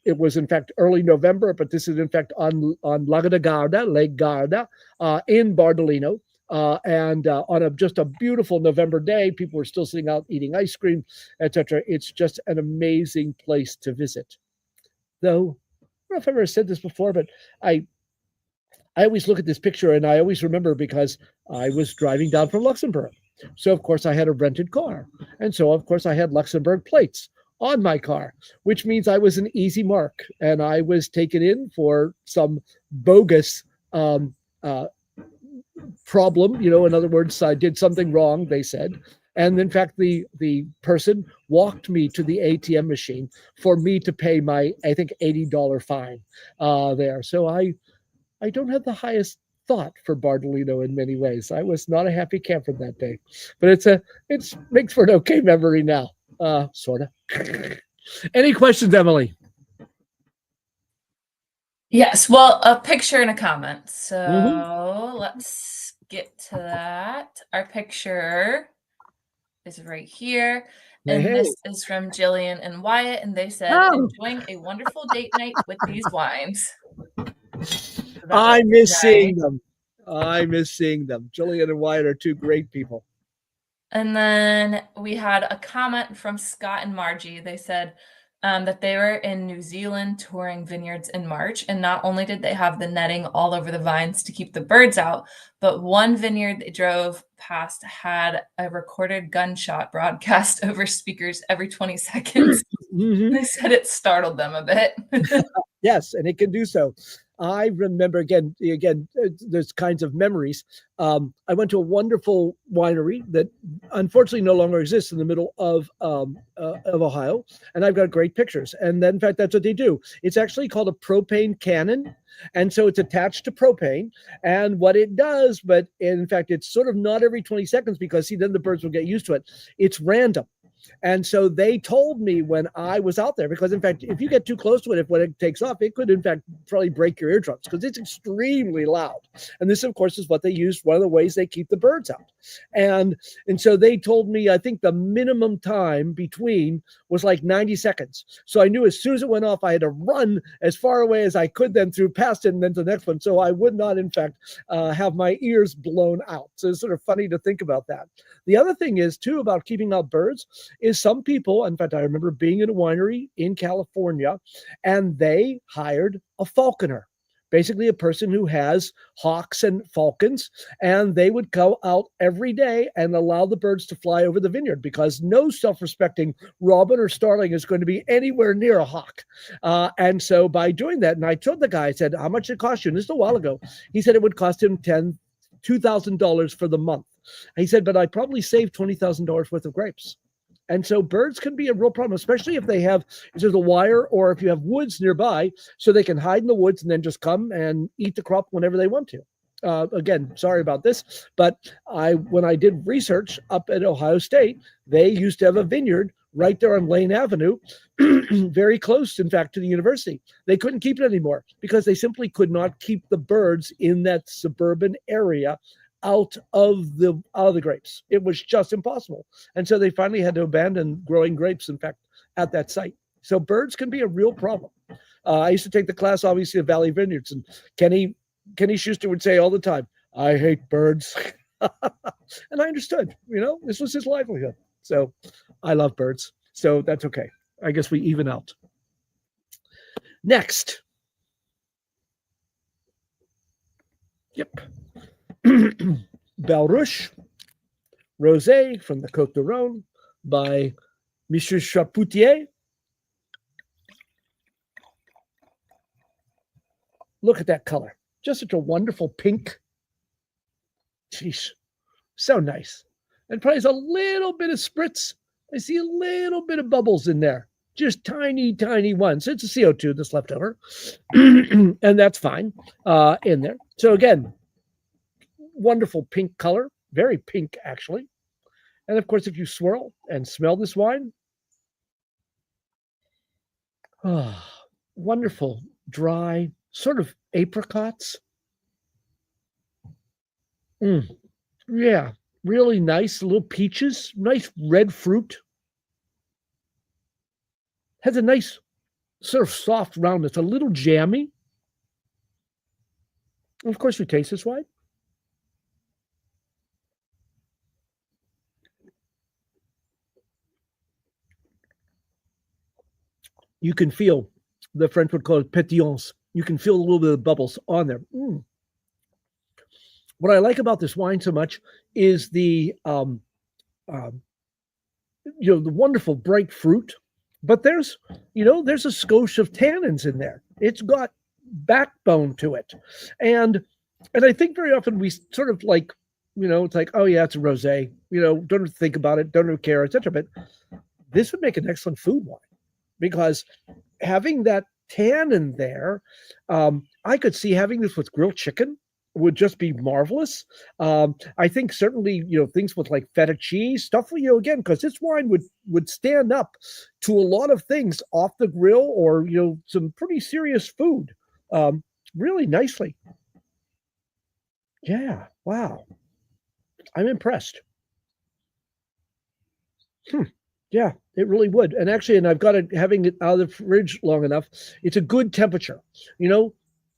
It was, in fact, early November, but this is, in fact, on Lago da Garda, Lake Garda, in Bardolino. And on just a beautiful November day, people were still sitting out eating ice cream, etc. It's just an amazing place to visit. Though, I don't know if I've ever said this before, but I always look at this picture and I always remember, because I was driving down from Luxembourg. So, of course, I had a rented car. And so, of course, I had Luxembourg plates on my car, which means I was an easy mark. And I was taken in for some bogus problem, in other words, I did something wrong, they said. And in fact, the person walked me to the ATM machine for me to pay my, I think, $80 fine there. So I don't have the highest thought for Bardolino in many ways. I was not a happy camper that day, but it makes for an okay memory now, sort of. Any questions, Emily? Yes, well, a picture and a comment. So let's get to that. Our picture is right here. And this is from Jillian and Wyatt. And they said, enjoying a wonderful date night with these wines. I miss seeing them. Jillian and Wyatt are 2 great people. And then we had a comment from Scott and Margie. They said that they were in New Zealand touring vineyards in March. And not only did they have the netting all over the vines to keep the birds out, but one vineyard they drove past had a recorded gunshot broadcast over speakers every 20 seconds. They said it startled them a bit. Yes, and it can do so. I remember, again, there's kinds of memories. I went to a wonderful winery that unfortunately no longer exists in the middle of Ohio, and I've got great pictures. And then, in fact, that's what they do. It's actually called a propane cannon, and so it's attached to propane. And what it does, but in fact, it's sort of not every 20 seconds, because then the birds will get used to it. It's random. And so they told me when I was out there, because in fact, if you get too close to it, when it takes off, it could in fact probably break your eardrums, because it's extremely loud. And this, of course, is what they use, one of the ways they keep the birds out. And so they told me, I think the minimum time between was like 90 seconds. So I knew as soon as it went off, I had to run as far away as I could, then through past it and then to the next one. So I would not, in fact, have my ears blown out. So it's sort of funny to think about that. The other thing is, too, about keeping out birds is some people, in fact, I remember being in a winery in California, and they hired a falconer, basically a person who has hawks and falcons, and they would go out every day and allow the birds to fly over the vineyard, because no self-respecting robin or starling is going to be anywhere near a hawk. And so by doing that, and I told the guy, I said, how much did it cost you? And this is a while ago. He said it would cost him $2,000 for the month. He said, but I probably saved $20,000 worth of grapes. And so birds can be a real problem, especially if there's a wire or if you have woods nearby, so they can hide in the woods and then just come and eat the crop whenever they want to. Again, sorry about this, but when I did research up at Ohio State, they used to have a vineyard right there on Lane Avenue, very close, in fact, to the university. They couldn't keep it anymore because they simply could not keep the birds in that suburban area out of the grapes. It was just impossible. And so they finally had to abandon growing grapes, in fact, at that site. So birds can be a real problem. I used to take the class, obviously, of Valley Vineyards, and Kenny Schuster would say all the time, I hate birds. And I understood, this was his livelihood. So I love birds. So that's okay. I guess we even out. Next. Yep. Belleruche, Rosé from the Côte de Rhône by Monsieur Chapoutier. Look at that color. Just such a wonderful pink. Jeez, so nice. And probably has a little bit of spritz. I see a little bit of bubbles in there. Just tiny, tiny ones. It's a CO2 that's left over. And that's fine in there. So again, wonderful pink color. Very pink, actually. And of course, if you swirl and smell this wine, wonderful, dry, sort of apricots. Yeah, really nice. Little peaches, nice red fruit. Has a nice sort of soft roundness, a little jammy. And of course, you taste this wine. You can feel, the French would call it pétillance. You can feel a little bit of bubbles on there. What I like about this wine so much is the wonderful bright fruit, but there's a skosh of tannins in there. It's got backbone to it, and I think very often we sort of like, it's like, oh yeah, it's a rosé. Don't think about it, don't care, etc. But this would make an excellent food wine, because having that tannin there, I could see having this with grilled chicken would just be marvelous. I think certainly, things with like feta cheese, stuff, again, because this wine would stand up to a lot of things off the grill or, some pretty serious food really nicely. Yeah, wow. I'm impressed. Yeah, it really would. And actually, I've got it, having it out of the fridge long enough, it's a good temperature.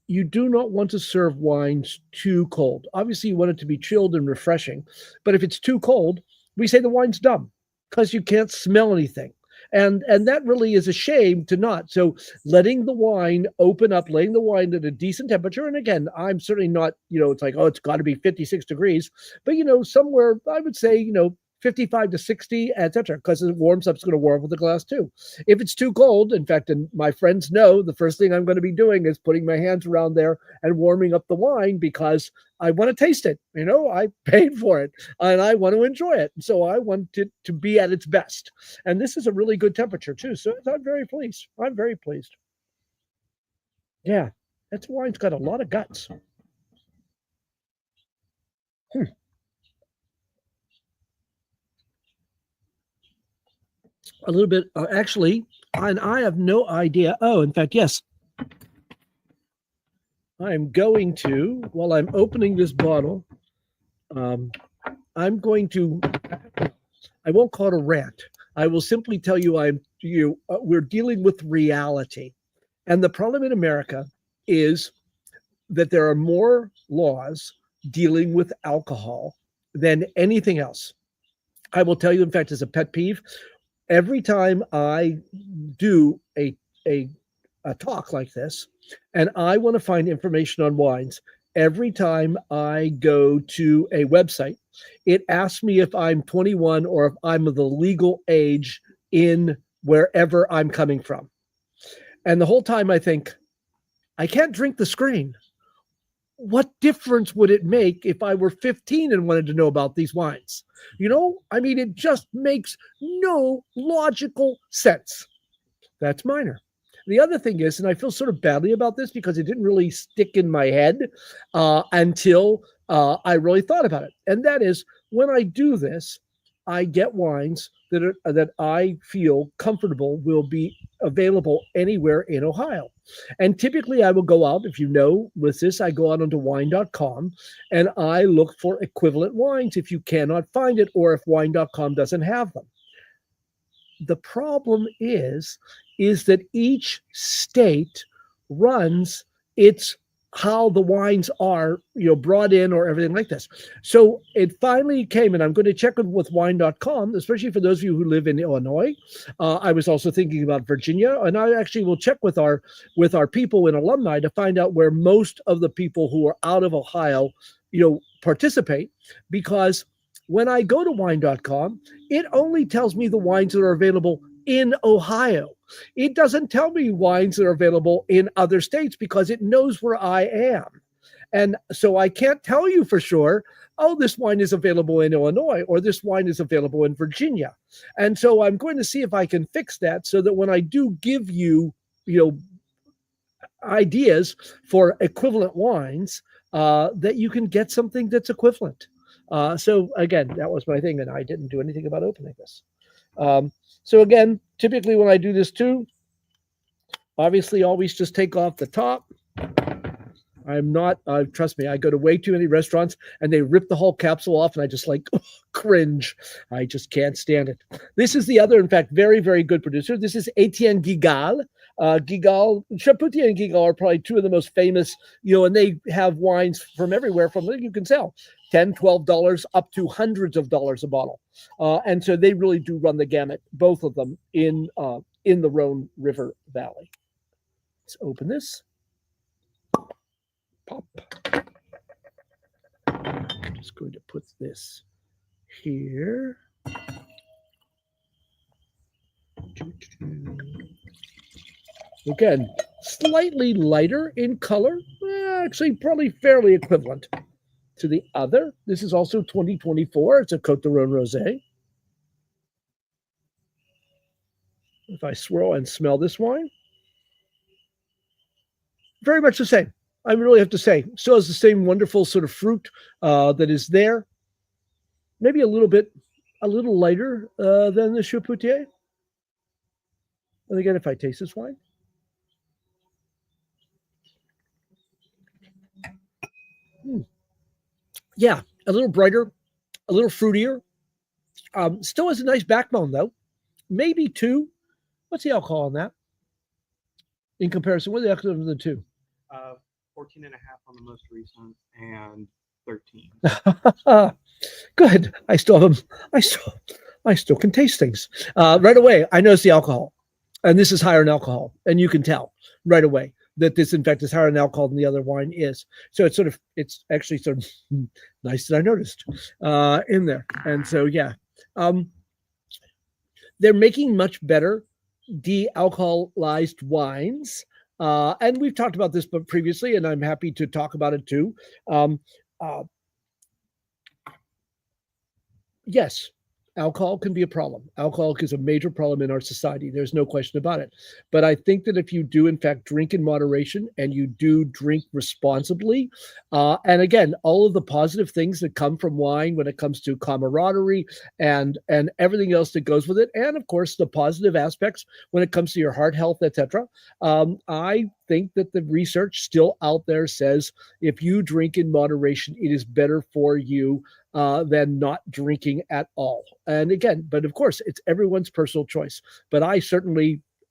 You do not want to serve wines too cold. Obviously, you want it to be chilled and refreshing. But if it's too cold, we say the wine's dumb because you can't smell anything. And that really is a shame to not. So letting the wine open up, laying the wine at a decent temperature. And again, I'm certainly not, it's like, it's got to be 56 degrees. But, somewhere, I would say, 55 to 60, etc. Because it warms up, it's going to warm with the glass too. If it's too cold, in fact, and my friends know, the first thing I'm going to be doing is putting my hands around there and warming up the wine, because I want to taste it. I paid for it and I want to enjoy it. So I want it to be at its best. And this is a really good temperature too. So I'm very pleased. I'm very pleased. Yeah, that wine's got a lot of guts. A little bit, actually, and I have no idea. Oh, in fact, yes. I'm going to, while I'm opening this bottle, I'm going to, I won't call it a rant. I will simply tell you we're dealing with reality. And the problem in America is that there are more laws dealing with alcohol than anything else. I will tell you, in fact, as a pet peeve, every time I do a talk like this, and I want to find information on wines, every time I go to a website, it asks me if I'm 21 or if I'm of the legal age in wherever I'm coming from. And the whole time I think, I can't drink the screen. What difference would it make if I were 15 and wanted to know about these wines? You know, I mean, it just makes no logical sense. That's minor. The other thing is, and I feel sort of badly about this because it didn't really stick in my head until I really thought about it. And that is, when I do this, I get wines that I feel comfortable will be available anywhere in Ohio. And typically I will go out, if you know, with this, I go out onto wine.com and I look for equivalent wines if you cannot find it or if wine.com doesn't have them. The problem is that each state runs its how the wines are, brought in or everything like this. So it finally came, and I'm going to check it with wine.com, especially for those of you who live in Illinois. I was also thinking about Virginia, and I actually will check with our people in alumni to find out where most of the people who are out of Ohio, participate, because when I go to wine.com, it only tells me the wines that are available in Ohio. It doesn't tell me wines that are available in other states because it knows where I am. And so I can't tell you for sure, oh, this wine is available in Illinois or this wine is available in Virginia. And so I'm going to see if I can fix that so that when I do give you, ideas for equivalent wines, that you can get something that's equivalent. So again, that was my thing, and I didn't do anything about opening this. So again, typically when I do this too, obviously always just take off the top. I'm not, trust me, I go to way too many restaurants and they rip the whole capsule off and I just cringe. I just can't stand it. This is the other, in fact, very, very good producer. This is Etienne Guigal. Guigal, Chapoutier and Guigal are probably two of the most famous, and they have wines from everywhere from, you can sell $10, $12 up to hundreds of dollars a bottle. And so they really do run the gamut, both of them in the Rhone River Valley. Let's open this. Pop. I'm just going to put this here. Again, slightly lighter in color, actually probably fairly equivalent to the other. This is also 2024. It's a Côte de Rhône Rosé. If I swirl and smell this wine, very much the same. I really have to say, still has the same wonderful sort of fruit that is there. Maybe a little lighter than the Chapoutier. And again, if I taste this wine, yeah, a little brighter, a little fruitier. Still has a nice backbone though. Maybe 2. What's the alcohol on that? In comparison, what are the alcohol of the 2? 14 and a half on the most recent and 13. Good. I still can taste things. Right away, I notice the alcohol. And this is higher in alcohol. And you can tell right away that this, in fact, is higher in alcohol than the other wine is. So it's actually sort of nice that I noticed in there. And so, yeah. They're making much better de-alcoholized wines. And we've talked about this previously, and I'm happy to talk about it too. Yes, alcohol can be a problem. Alcohol is a major problem in our society. There's no question about it. But I think that if you do, in fact, drink in moderation and you do drink responsibly, and again, all of the positive things that come from wine when it comes to camaraderie and everything else that goes with it, and of course, the positive aspects when it comes to your heart health, etc. I think that the research still out there says if you drink in moderation, it is better for you than not drinking at all. And again, but of course, it's everyone's personal choice. But I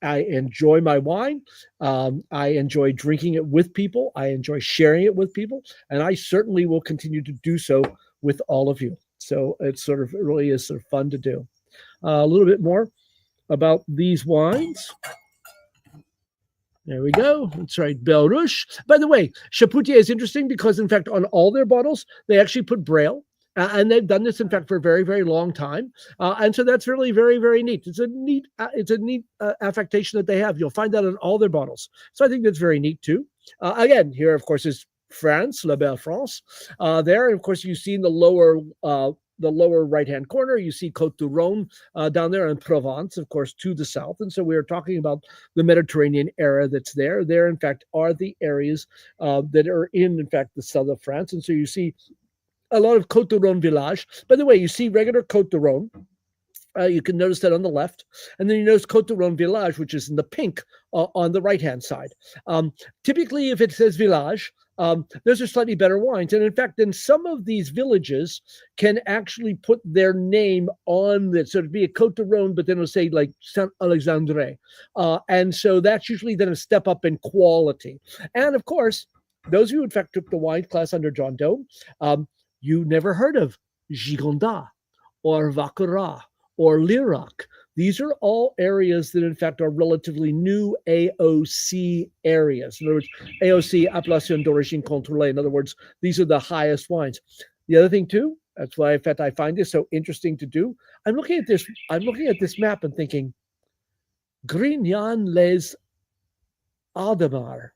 enjoy my wine. I enjoy drinking it with people. I enjoy sharing it with people. And I certainly will continue to do so with all of you. So it really is sort of fun to do. A little bit more. about these wines. There we go. That's right, Belleruche. By the way, Chapoutier is interesting because, in fact, on all their bottles, they actually put Braille. And they've done this, in fact, for a very, very long time, and so that's really very, very neat. It's a neat affectation that they have. You'll find that on all their bottles. So I think that's very neat too. Again, here, of course, is France, La Belle France. There, and of course, you see in the lower right-hand corner, you see Côte du Rhône down there, and Provence, of course, to the south. And so we are talking about the Mediterranean area that's there. There, in fact, are the areas that are in fact, the south of France. And so you see a lot of Côte du Rhône village. By the way, you see regular Côte du Rhône. You can notice that on the left. And then you notice Côte du Rhône village, which is in the pink on the right-hand side. Typically, if it says village, those are slightly better wines. And in fact, then some of these villages can actually put their name on it. So it'd be a Côte du Rhône, but then it'll say like Saint-Alexandre. And so that's usually then a step up in quality. And of course, those of you, in fact, took the wine class under John Doe, you never heard of Gigondas or Vaccarat or Lirac. These are all areas that, in fact, are relatively new AOC areas. In other words, AOC, Appellation d'Origine Contrôlée. In other words, these are the highest wines. The other thing, too, that's why, in fact, I find this so interesting to do. I'm looking at this map and thinking, Grignan les Aldemar.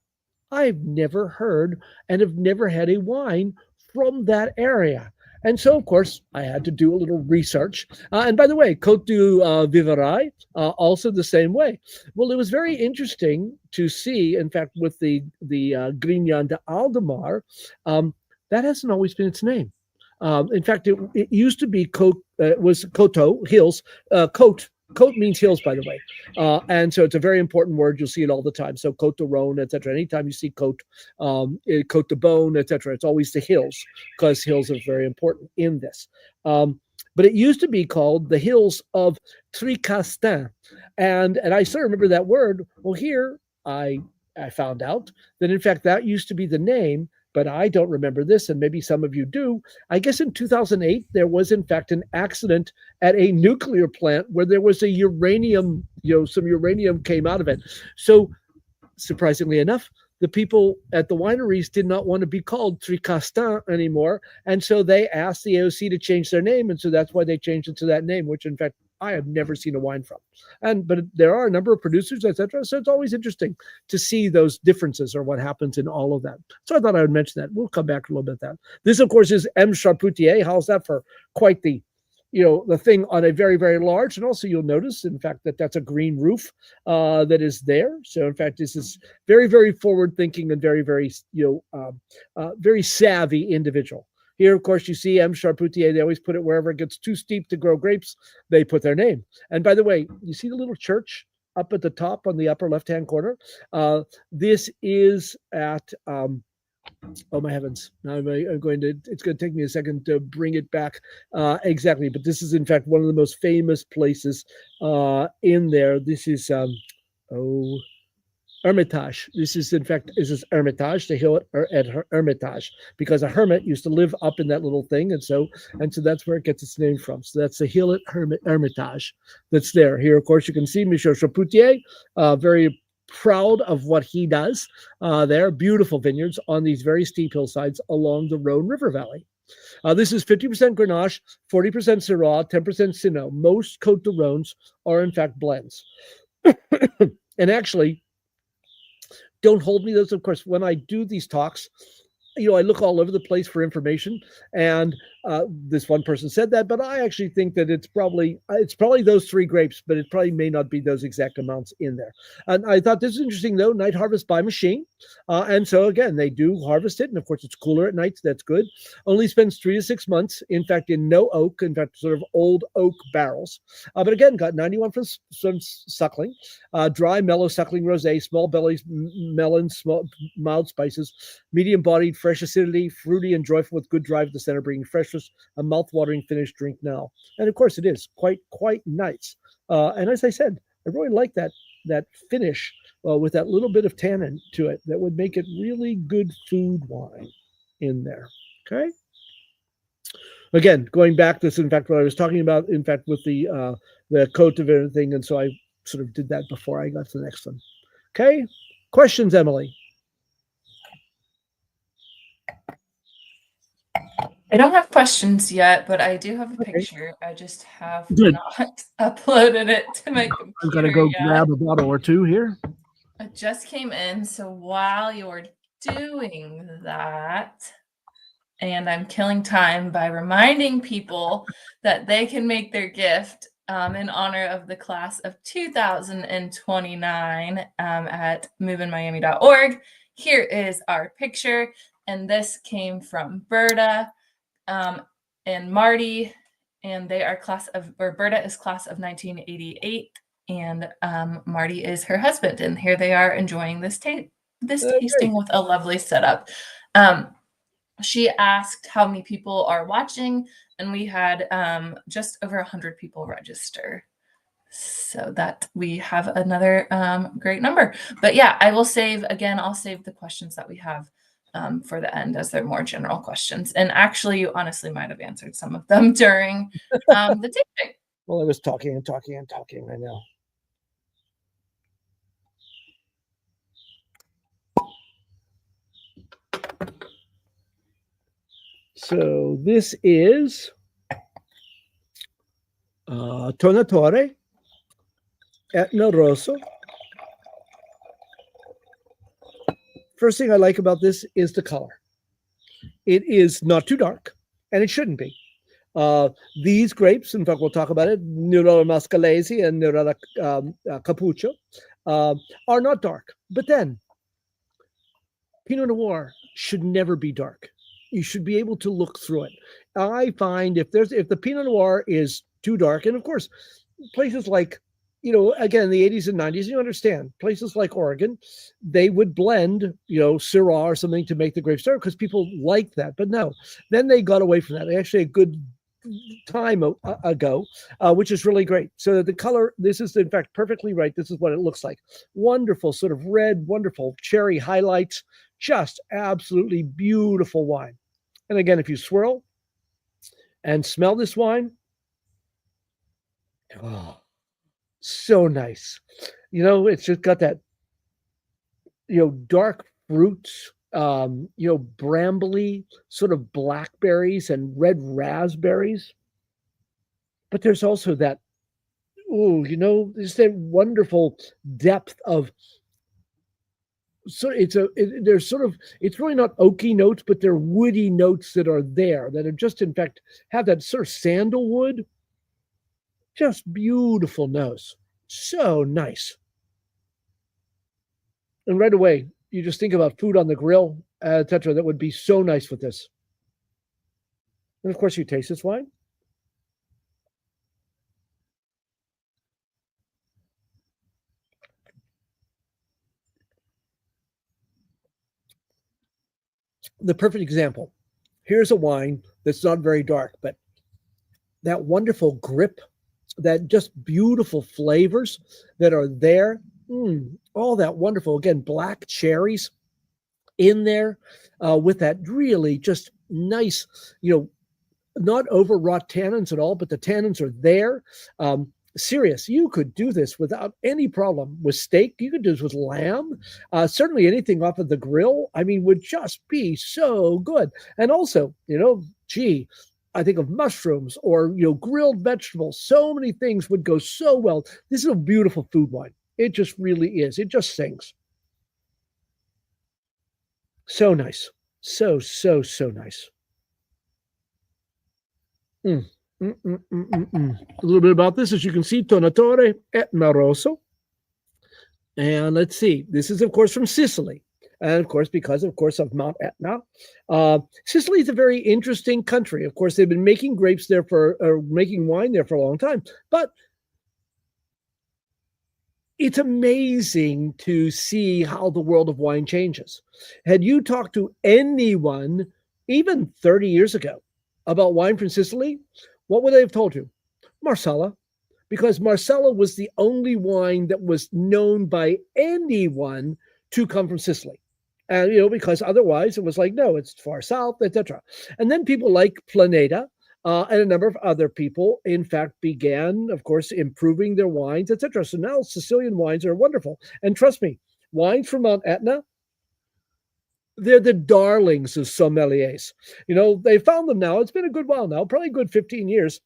I've never heard and have never had a wine from that area. And so, of course, I had to do a little research. And by the way, Côte du Vivarais, also the same way. Well, it was very interesting to see, in fact, with the Grignan de Aldemar, that hasn't always been its name. In fact, it used to be was Coteau, hills, Côte. Côte means hills, by the way. And so it's a very important word. You'll see it all the time. So Côte de Rhône, etc. Anytime you see Côte, Côte de Beaune, etc., it's always the hills, because hills are very important in this. But it used to be called the hills of Tricastin. And I still remember that word. Well, here I found out that, in fact, that used to be the name, but I don't remember this, and maybe some of you do. I guess in 2008, there was, in fact, an accident at a nuclear plant where there was a uranium, some uranium came out of it. So, surprisingly enough, the people at the wineries did not want to be called Tricastin anymore, and so they asked the AOC to change their name, and so that's why they changed it to that name, which, in fact, I have never seen a wine from. But there are a number of producers, etc. So it's always interesting to see those differences or what happens in all of that. So I thought I would mention that. We'll come back a little bit to that. This, of course, is M. Chapoutier. How's that for quite the thing on a very, very large? And also you'll notice, in fact, that that's a green roof that is there. So, in fact, this is very, very forward-thinking and very, very, very savvy individual. Here, of course, you see M. Chapoutier. They always put it wherever it gets too steep to grow grapes, they put their name. And by the way, you see the little church up at the top on the upper left-hand corner? This is at, oh my heavens, now it's going to take me a second to bring it back exactly. But this is, in fact, one of the most famous places in there. This is, Hermitage. This is, in fact, Hermitage, the hill at Hermitage, because a hermit used to live up in that little thing, and so that's where it gets its name from. So that's the hill at Hermitage that's there. Here, of course, you can see Monsieur Chapoutier, very proud of what he does there. Beautiful vineyards on these very steep hillsides along the Rhône River Valley. This is 50% Grenache, 40% Syrah, 10% Cinot. Most Côte de Rhônes are, in fact, blends. And actually, don't hold me those. Of course, when I do these talks, I look all over the place for information, and this one person said that, but I actually think that it's probably those three grapes, but it probably may not be those exact amounts in there. And I thought this is interesting, though. Night harvest by machine, and so again, they do harvest it, and of course, it's cooler at night, so that's good. Only spends 3 to 6 months, in fact, in no oak, in fact, sort of old oak barrels. But again, got 91 from suckling, dry, mellow suckling rosé, small bellies, melons, small mild spices, medium bodied, fresh acidity, fruity and joyful with good drive at the center, bringing freshness, a mouth-watering finish. Drink now. And of course, it is quite nice. And as I said, I really like that finish with that little bit of tannin to it that would make it really good food wine in there. Okay. again, going back, this in fact what I was talking about, in fact, with the coat of everything, and so I sort of did that before I got to the next one. Okay, questions, Emily? I don't have questions yet, but I do have a picture. I just have Good. not uploaded it to my computer I'm gonna go yet. grab a bottle or two here. It just came in, so while you're doing that, and I'm killing time by reminding people that they can make their gift in honor of the class of 2029 at moveinmiami.org. Here is our picture, and this came from Berta and Marty, and they are Berta is class of 1988, and Marty is her husband, and here they are enjoying this tasting with a lovely setup. She asked how many people are watching, and we had just over 100 people register. So that we have another great number. But yeah, I'll save the questions that we have for the end, as they're more general questions. And actually, you honestly might have answered some of them during the tasting. Well, I was talking and talking and talking, I know. So this is Tornatore, Etna Rosso. First thing I like about this is the color. It is not too dark, and it shouldn't be. These grapes, in fact, we'll talk about it, Nerthe Mascalese and Nerthe Cappuccio, are not dark. But then, Pinot Noir should never be dark. You should be able to look through it. I find if the Pinot Noir is too dark, and of course, places like, again, in the 80s and 90s, you understand, places like Oregon, they would blend, Syrah or something to make the grapes dark because people like that. But no, then they got away from that. Actually, a good time ago, which is really great. So the color, this is in fact perfectly right. This is what it looks like. Wonderful sort of red, wonderful cherry highlights, just absolutely beautiful wine. And again, if you swirl and smell this wine, oh, so nice. It's just got that, dark fruits, brambly sort of blackberries and red raspberries. But there's also that, there's that wonderful depth of, so it's really not oaky notes, but they're woody notes that are there that are just, in fact, have that sort of sandalwood. Just beautiful nose. So nice. And right away, you just think about food on the grill, etc. That would be so nice with this. And of course, you taste this wine. The perfect example. Here's a wine that's not very dark, but that wonderful grip, that just beautiful flavors that are there. All that wonderful, again, black cherries in there with that really just nice, not overwrought tannins at all, but the tannins are there. Serious, you could do this without any problem with steak. You could do this with lamb. Certainly anything off of the grill, would just be so good. And also, I think of mushrooms or, grilled vegetables. So many things would go so well. This is a beautiful food wine. It just really is. It just sings. So nice. So nice. A little bit about this. As you can see, Tornatore, Etna Rosso. And let's see. This is, of course, from Sicily. And of course, because of Mount Etna, Sicily is a very interesting country. Of course, they've been making grapes there making wine there for a long time. But it's amazing to see how the world of wine changes. Had you talked to anyone, even 30 years ago, about wine from Sicily, what would they have told you? Marsala. Because Marsala was the only wine that was known by anyone to come from Sicily. And, because otherwise it was like, no, it's far south, etc. And then people like Planeta, and a number of other people, in fact, began, of course, improving their wines, etc. So now Sicilian wines are wonderful. And trust me, wines from Mount Etna, they're the darlings of sommeliers. They found them now. It's been a good while now, probably a good 15 years,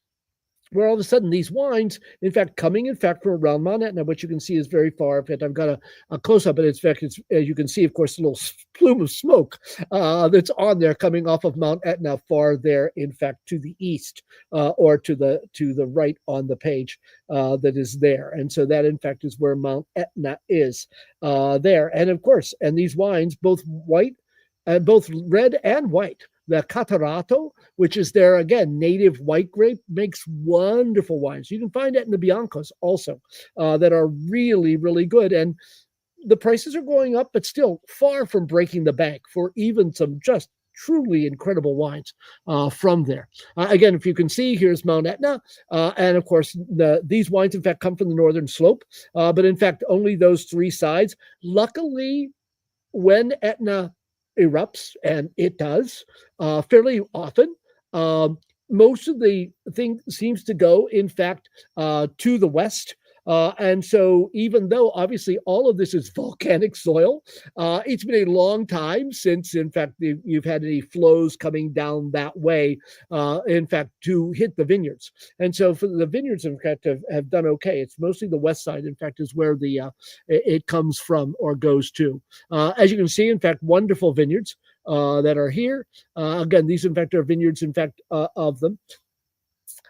where all of a sudden these wines, in fact, coming in fact from around Mount Etna, which you can see is very far. In fact, I've got a close-up, but in fact, as you can see, of course, a little plume of smoke that's on there coming off of Mount Etna far there, in fact, to the east or to the right on the page that is there. And so that, in fact, is where Mount Etna is there. And of course, and these wines, both red and white, the Catarato, which is their, again, native white grape, makes wonderful wines. You can find Etna Biancos also that are really, really good. And the prices are going up, but still far from breaking the bank for even some just truly incredible wines from there. Again, if you can see, here's Mount Etna. And of course, these wines, in fact, come from the northern slope. But in fact, only those three sides. Luckily, when Etna erupts, and it does fairly often, most of the thing seems to go, in fact, to the west. And so even though obviously all of this is volcanic soil, it's been a long time since, in fact, you've had any flows coming down that way, in fact, to hit the vineyards. And so for the vineyards, in fact, have done okay. It's mostly the west side, in fact, is where it comes from or goes to. As you can see, in fact, wonderful vineyards that are here. Again, these, in fact, are vineyards, in fact, of them.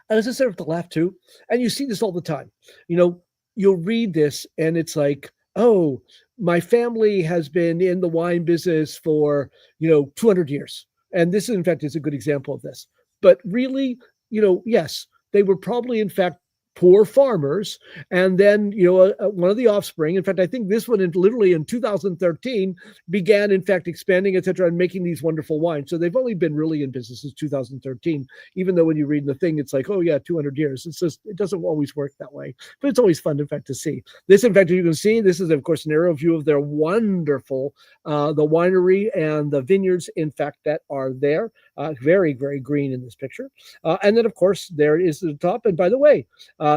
And as I said at the left too, and you see this all the time, you'll read this and it's like, oh, my family has been in the wine business for, 200 years. And this, in fact, is a good example of this. But really, yes, they were probably, in fact, poor farmers. And then, one of the offspring, in fact, I think this one literally in 2013 began, in fact, expanding, et cetera, and making these wonderful wines. So they've only been really in business since 2013, even though when you read the thing, it's like, oh yeah, 200 years. It's just, it doesn't always work that way, but it's always fun, in fact, to see. This, in fact, you can see, this is, of course, an aerial view of their wonderful, the winery and the vineyards, in fact, that are there. Very, very green in this picture. And then, of course, there is the top. And by the way,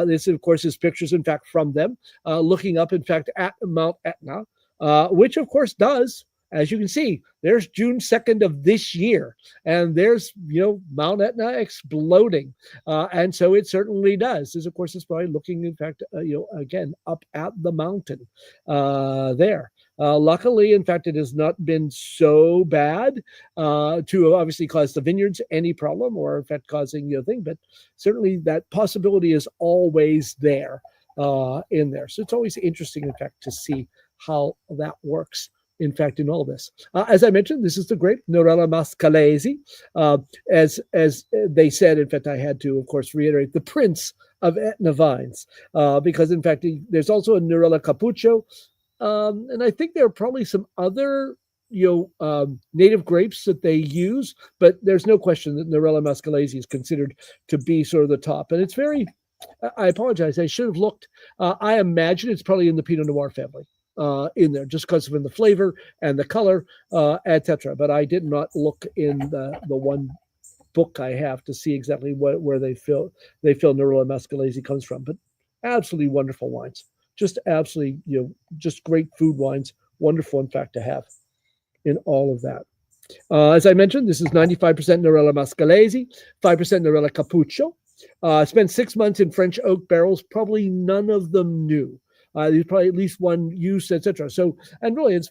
this, of course, is pictures, in fact, from them looking up, in fact, at Mount Etna, which, of course, does, as you can see, there's June 2nd of this year, and there's, Mount Etna exploding. And so it certainly does. This, of course, is probably looking, in fact, again, up at the mountain there. Luckily, in fact, it has not been so bad to obviously cause the vineyards any problem or, in fact, causing thing, but certainly that possibility is always there in there. So it's always interesting, in fact, to see how that works, in fact, in all this. As I mentioned, this is the grape, Nerella Mascalese. As they said, in fact, I had to, of course, reiterate, the prince of Etna vines, because, in fact, there's also a Nerella Cappuccio, and I think there are probably some other, native grapes that they use, but there's no question that Nerella Mascalese is considered to be sort of the top. And it's very, I apologize, I should have looked. I imagine it's probably in the Pinot Noir family in there, just because of the flavor and the color, etc. But I did not look in the one book I have to see exactly where they feel Nerella Mascalese comes from. But absolutely wonderful wines. Just absolutely, just great food wines. Wonderful, in fact, to have in all of that. As I mentioned, this is 95% Nerella Mascalese, 5% Nerella Cappuccio. Spent 6 months in French oak barrels, probably none of them new. There's probably at least one use, etc. So, and really, it's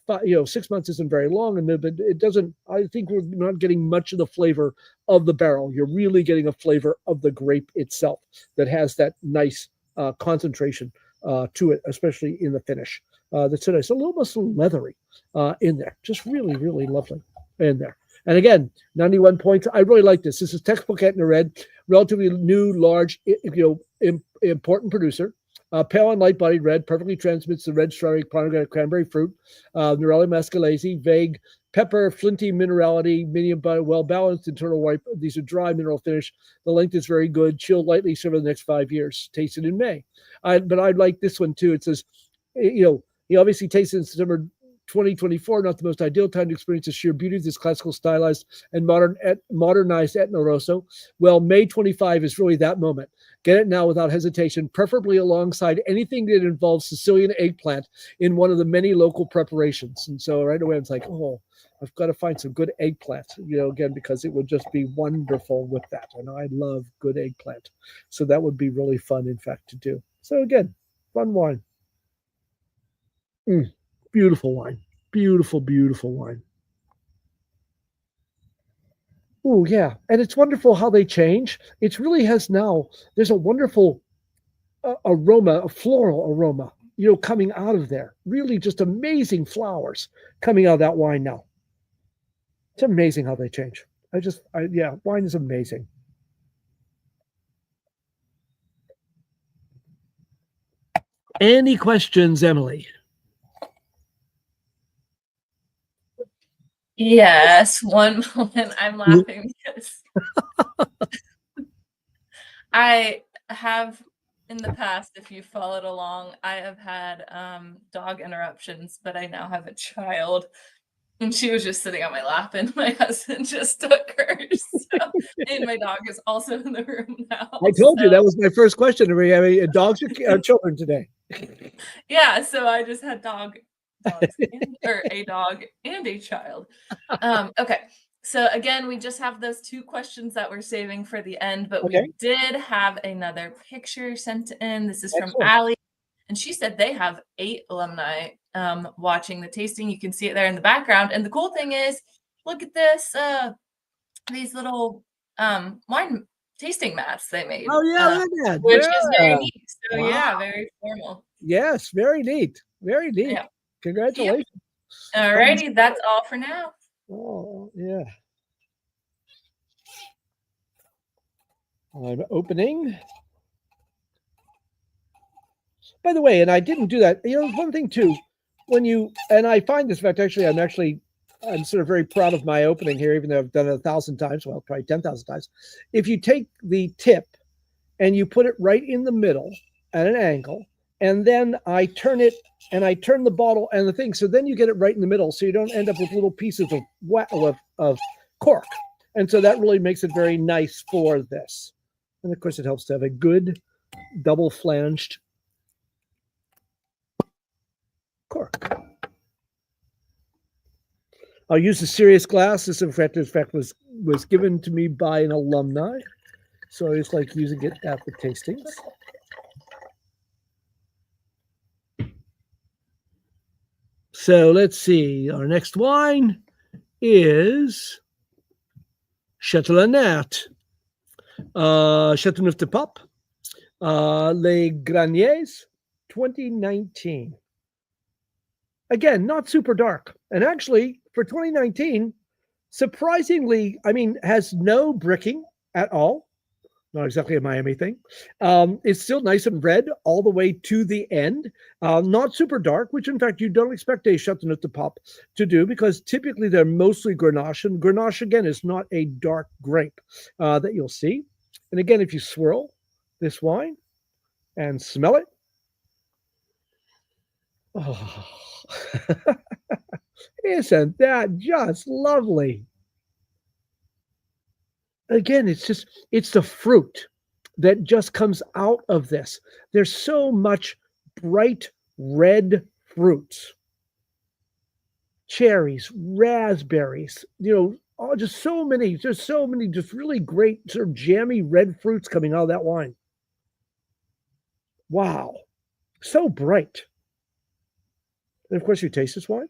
6 months isn't very long, but it doesn't. I think we're not getting much of the flavor of the barrel. You're really getting a flavor of the grape itself that has that nice concentration to it, especially in the finish. That's so nice. A little bit leathery in there. Just really, really lovely in there. And again, 91 points. I really like this. This is textbook Etna Red, relatively new, large, important producer. Pale and light-bodied red, perfectly transmits the red strawberry, pomegranate, cranberry fruit. Nerella Mascalese, vague pepper, flinty minerality, medium body, well-balanced internal white. These are dry mineral finish. The length is very good. Chilled lightly, served for the next 5 years. Tasted in May. But I like this one too. It says, he obviously tasted in summer 2024, not the most ideal time to experience the sheer beauty of this classical stylized and modernized Etna Rosso. Well, May 25 is really that moment. Get it now without hesitation, preferably alongside anything that involves Sicilian eggplant in one of the many local preparations. And so right away, I was like, oh, I've got to find some good eggplant, again, because it would just be wonderful with that. And I love good eggplant. So that would be really fun, in fact, to do. So again, fun wine. Beautiful wine. Beautiful, beautiful wine. Oh, yeah. And it's wonderful how they change. It really has now, there's a wonderful aroma, a floral aroma, coming out of there. Really just amazing flowers coming out of that wine now. It's amazing how they change. Wine is amazing. Any questions, Emily? Yes, one moment I'm laughing because I have in the past, if you followed along, I have had dog interruptions, but I now have a child. And she was just sitting on my lap, and my husband just took her. So, and my dog is also in the room now. I told you that was my first question. Are we having dogs or children today? Yeah, so I just had a dog and a child. Okay, so again, we just have those two questions that we're saving for the end, but we did have another picture sent in. This is from Allie, and she said they have 8 alumni watching the tasting. You can see it there in the background. And the cool thing is, look at this, these little wine tasting mats they made. Oh, yeah, look at that. Which is very neat. So, wow. very formal. Yes, very neat. Very neat. Yeah. Congratulations. All righty, that's all for now. Oh, yeah. I'm opening. By the way, and I didn't do that. One thing too, I find this fact, actually, I'm sort of very proud of my opening here, even though I've done it 1,000 times, well, probably 10,000 times. If you take the tip and you put it right in the middle at an angle, and then I turn it and I turn the bottle and the thing, so then you get it right in the middle, so you don't end up with little pieces of cork. And so that really makes it very nice for this. And of course, it helps to have a good double flanged cork. I'll use a serious glass. This, in fact, was given to me by an alumni, so I just like using it at the tastings. So let's see. Our next wine is Châteauneuf, Châteauneuf de Pape, Les Graniers, 2019. Again, not super dark. And actually, for 2019, surprisingly, has no bricking at all. Not exactly a Miami thing. It's still nice and red all the way to the end. Not super dark, which in fact you don't expect a Châteauneuf de Pape to do, because typically they're mostly Grenache. And Grenache, again, is not a dark grape that you'll see. And again, if you swirl this wine and smell it, oh, isn't that just lovely? Again, it's the fruit that just comes out of this. There's so much bright red fruits, cherries, raspberries, just so many just really great sort of jammy red fruits coming out of that wine. Wow. So bright. And of course, you taste this wine.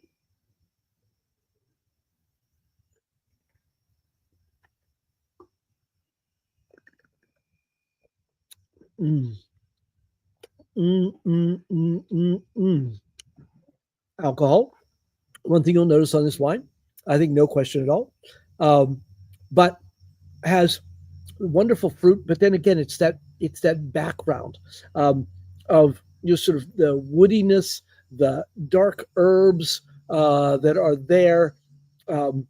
Alcohol. One thing you'll notice on this wine, I think no question at all, but has wonderful fruit. But then again, it's that background of sort of the woodiness, the dark herbs that are there. And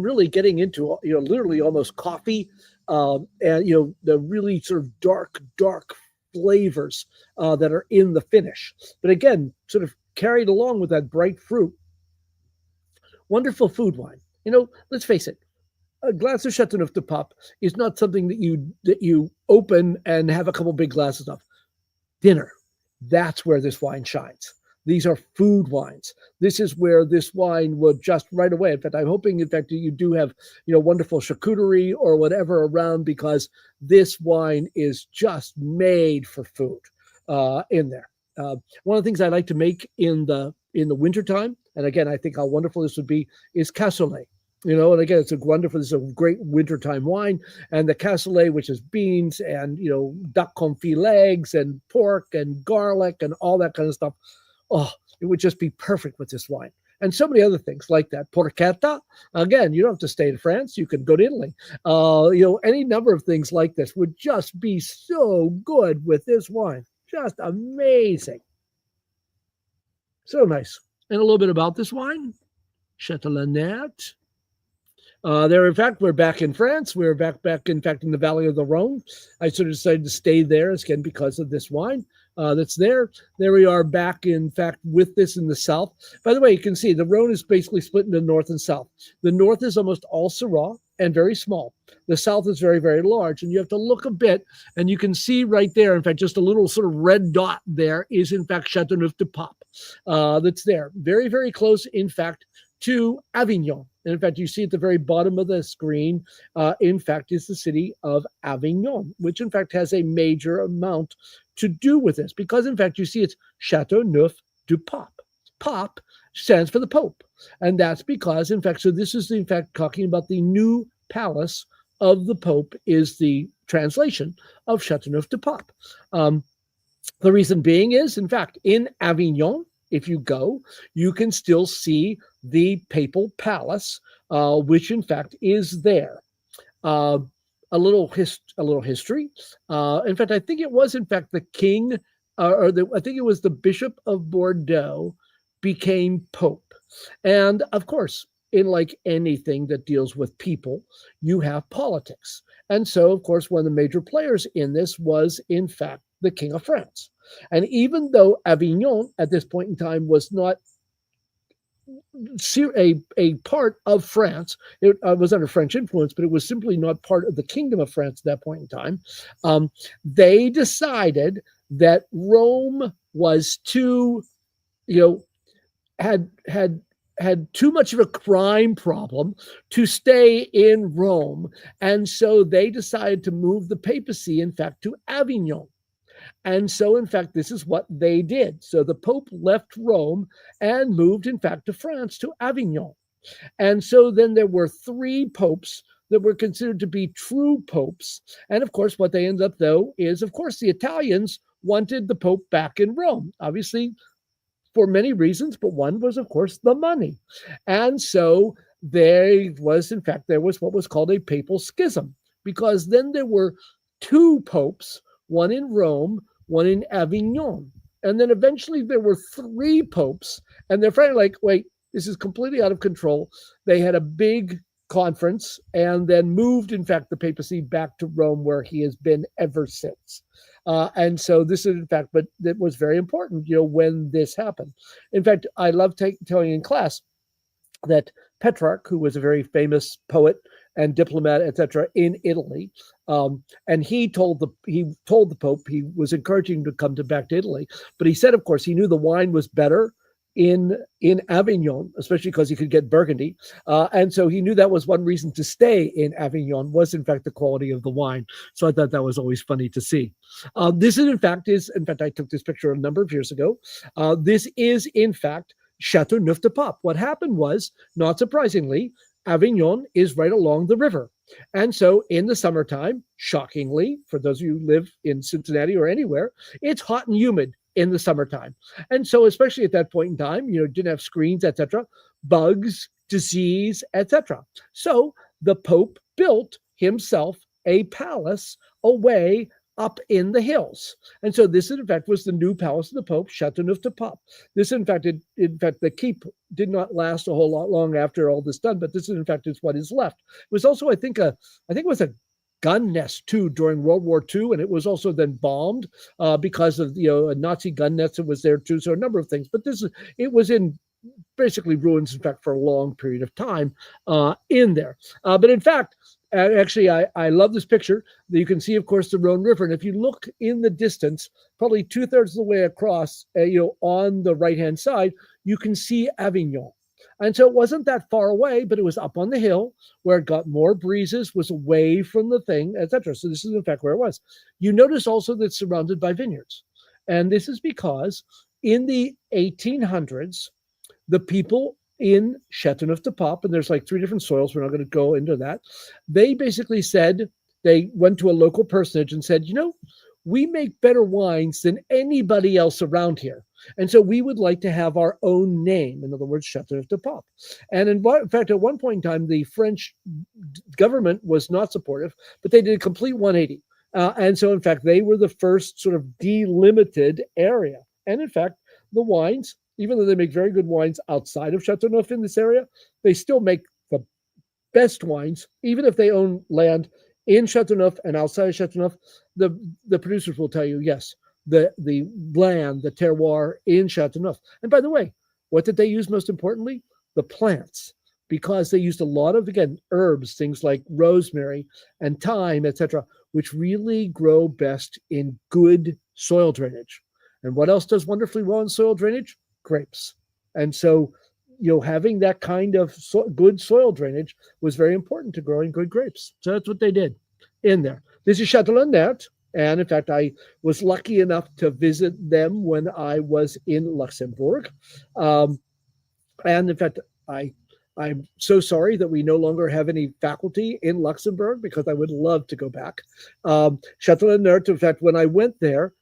really getting into literally almost coffee. And the really sort of dark flavors that are in the finish, but again, sort of carried along with that bright fruit. Wonderful food wine. Let's face it, a glass of Châteauneuf de Pape is not something that you open and have a couple big glasses of. Dinner. That's where this wine shines. These are food wines. This is where this wine would just right away. In fact, I'm hoping, in fact, that you do have, wonderful charcuterie or whatever around, because this wine is just made for food in there. One of the things I like to make in the wintertime, and again, I think how wonderful this would be, is cassoulet. And again, this is a great wintertime wine. And the cassoulet, which is beans and, duck confit legs and pork and garlic and all that kind of stuff. Oh, it would just be perfect with this wine. And so many other things like that. Porchetta, again, you don't have to stay in France. You can go to Italy. Any number of things like this would just be so good with this wine. Just amazing. So nice. And a little bit about this wine. Châteauneuf. We're back in France. We're back, in fact, in the valley of the Rhone. I sort of decided to stay there again because of this wine that's there. There we are back, in fact, with this in the south. By the way, you can see the Rhone is basically split into north and south. The north is almost all Syrah and very small. The south is very, very large. And you have to look a bit, and you can see right there, in fact, just a little sort of red dot there is, in fact, Châteauneuf de Pape that's there. Very, very close, in fact, to Avignon. And in fact, you see at the very bottom of the screen, in fact, is the city of Avignon, which in fact has a major amount to do with this, because in fact, you see it's Châteauneuf du Pape. Pape stands for the Pope. And that's because, in fact, so this is in fact talking about the new palace of the Pope is the translation of Châteauneuf du Pape. The reason being is, in fact, in Avignon, if you go, you can still see the papal palace, which in fact is there. A little history. In fact, I think it was in fact the king, I think it was the Bishop of Bordeaux became Pope. And of course, in like anything that deals with people, you have politics. And so, of course, one of the major players in this was, in fact, the King of France. And even though Avignon at this point in time was not a part of France, it was under French influence, but it was simply not part of the Kingdom of France at that point in time, they decided that Rome was too, had too much of a crime problem to stay in Rome. And so they decided to move the papacy, in fact, to Avignon. And so, in fact, this is what they did. So the Pope left Rome and moved, in fact, to France, to Avignon. And so then there were 3 popes that were considered to be true popes. And of course, what they ended up, though, is, of course, the Italians wanted the Pope back in Rome, obviously, for many reasons, but one was, of course, the money. And so there was what was called a papal schism, because then there were 2 popes, one in Rome, one in Avignon. And then eventually there were 3 popes, and they're finally like, wait, this is completely out of control. They had a big conference and then moved, in fact, the papacy back to Rome, where he has been ever since. And so this is, in fact, but it was very important, when this happened. In fact, I love telling in class that Petrarch, who was a very famous poet and diplomat, etc., in Italy, and he told the Pope he was encouraging him to come back to Italy, but he said, of course, he knew the wine was better in Avignon, especially because he could get Burgundy, and so he knew that was one reason to stay in Avignon was, in fact, the quality of the wine. So I thought that was always funny to see. This is, in fact, I took this picture a number of years ago. This is, in fact, Châteauneuf de Pape. What happened was, not surprisingly, Avignon is right along the river. And so in the summertime, shockingly, for those of you who live in Cincinnati or anywhere, it's hot and humid in the summertime. And so especially at that point in time, didn't have screens, etc., bugs, disease, etc. So the Pope built himself a palace away up in the hills. And so this, in fact, was the new palace of the Pope, Châteauneuf de Pape. This, in fact, the keep did not last a whole lot long after all this done, but this, in fact, is what is left. It was also, I think it was a gun nest too during World War II, and it was also then bombed because of a Nazi gun nest that was there too. So a number of things, but it was in basically ruins, in fact, for a long period of time in there. But in fact, actually, I love this picture. You can see, of course, the Rhone River. And if you look in the distance, probably 2/3 of the way across, on the right-hand side, you can see Avignon. And so it wasn't that far away, but it was up on the hill where it got more breezes, was away from the thing, etc. So this is, in fact, where it was. You notice also that it's surrounded by vineyards. And this is because in the 1800s, the people in Châteauneuf de Pape, and there's like 3 different soils, we're not going to go into that, they basically said, they went to a local personage and said, we make better wines than anybody else around here. And so we would like to have our own name, in other words, Châteauneuf de Pape. And in fact, at one point in time, the French government was not supportive, but they did a complete 180. And so, in fact, they were the first sort of delimited area. And in fact, the wines, even though they make very good wines outside of Châteauneuf in this area, they still make the best wines, even if they own land in Châteauneuf and outside of Châteauneuf. The producers will tell you, yes, the land, the terroir in Châteauneuf. And by the way, what did they use most importantly? The plants, because they used a lot of, again, herbs, things like rosemary and thyme, etc., which really grow best in good soil drainage. And what else does wonderfully well in soil drainage? Grapes. And so, having that kind of good soil drainage was very important to growing good grapes. So that's what they did in there. This is Château Nerthe. And in fact, I was lucky enough to visit them when I was in Luxembourg. And in fact, I'm so sorry that we no longer have any faculty in Luxembourg, because I would love to go back. Château Nerthe, in fact, when I went there,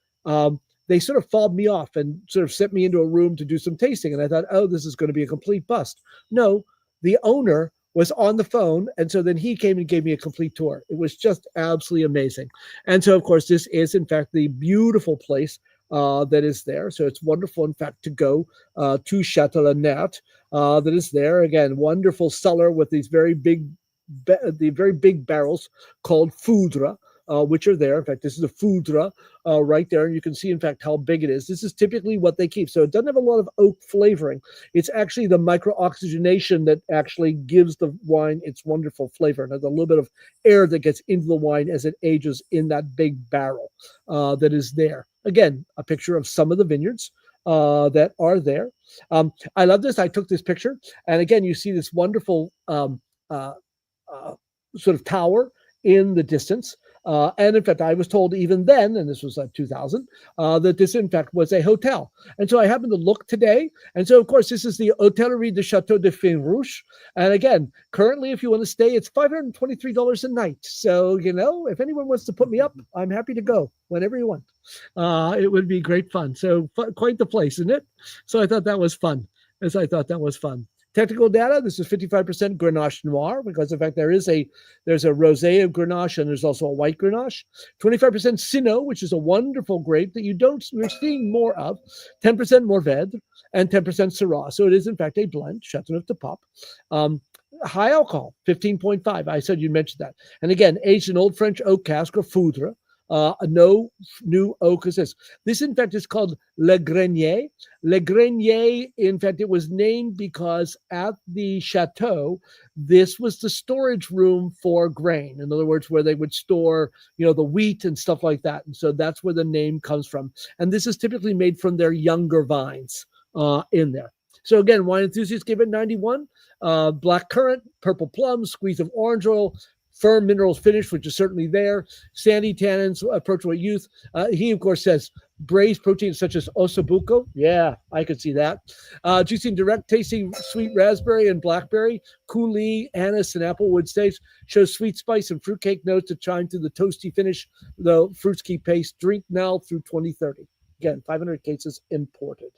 they sort of fobbed me off and sort of sent me into a room to do some tasting. And I thought, oh, this is going to be a complete bust. No, the owner was on the phone. And so then he came and gave me a complete tour. It was just absolutely amazing. And so, of course, this is, in fact, the beautiful place that is there. So it's wonderful, in fact, to go to Château Nerthe that is there. Again, wonderful cellar with these very big barrels called foudre. Which are there. In fact, this is a foudre right there. And you can see, in fact, how big it is. This is typically what they keep. So it doesn't have a lot of oak flavoring. It's actually the micro-oxygenation that actually gives the wine its wonderful flavor. And there's a little bit of air that gets into the wine as it ages in that big barrel that is there. Again, a picture of some of the vineyards that are there. I love this. I took this picture. And again, you see this wonderful sort of tower in the distance. And in fact, I was told even then, and this was 2000, that this in fact was a hotel. And so I happened to look today. And so, of course, this is the Hôtellerie de Château de Belleruche. And again, currently, if you want to stay, it's $523 a night. So, if anyone wants to put me up, I'm happy to go whenever you want. It would be great fun. So quite the place, isn't it? So I thought that was fun. Technical data, this is 55% Grenache Noir, because in fact there's a Rosé of Grenache and there's also a white Grenache. 25% Cinot, which is a wonderful grape that we're seeing more of. 10% Mourvèdre and 10% Syrah. So it is in fact a blend, Châteauneuf de Pape. High alcohol, 15.5. I said you mentioned that. And again, aged in old French oak cask or foudre. No new oak is this. This, in fact, is called Le Grenier. Le Grenier, in fact, it was named because at the chateau, this was the storage room for grain. In other words, where they would store, the wheat and stuff like that. And so that's where the name comes from. And this is typically made from their younger vines in there. So again, wine enthusiasts give it 91. Black currant, purple plum, squeeze of orange oil, firm minerals finish, which is certainly there. Sandy tannins, approachable youth. He, of course, says braised proteins such as ossobuco. Yeah, I could see that. Juicy and direct tasting sweet raspberry and blackberry. Coulis, anise, and applewood staves. Shows sweet spice and fruitcake notes that chime through the toasty finish. The fruits keep pace. Drink now through 2030. Again, 500 cases imported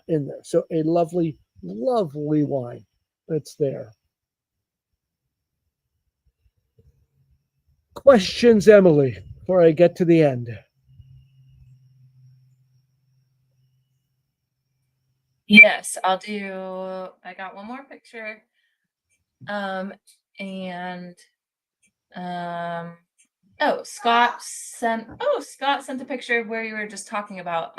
in there. So a lovely, lovely wine that's there. Questions, Emily, before I get to the end? Yes, I'll do. I got one more picture. Scott sent a picture of where you were just talking about.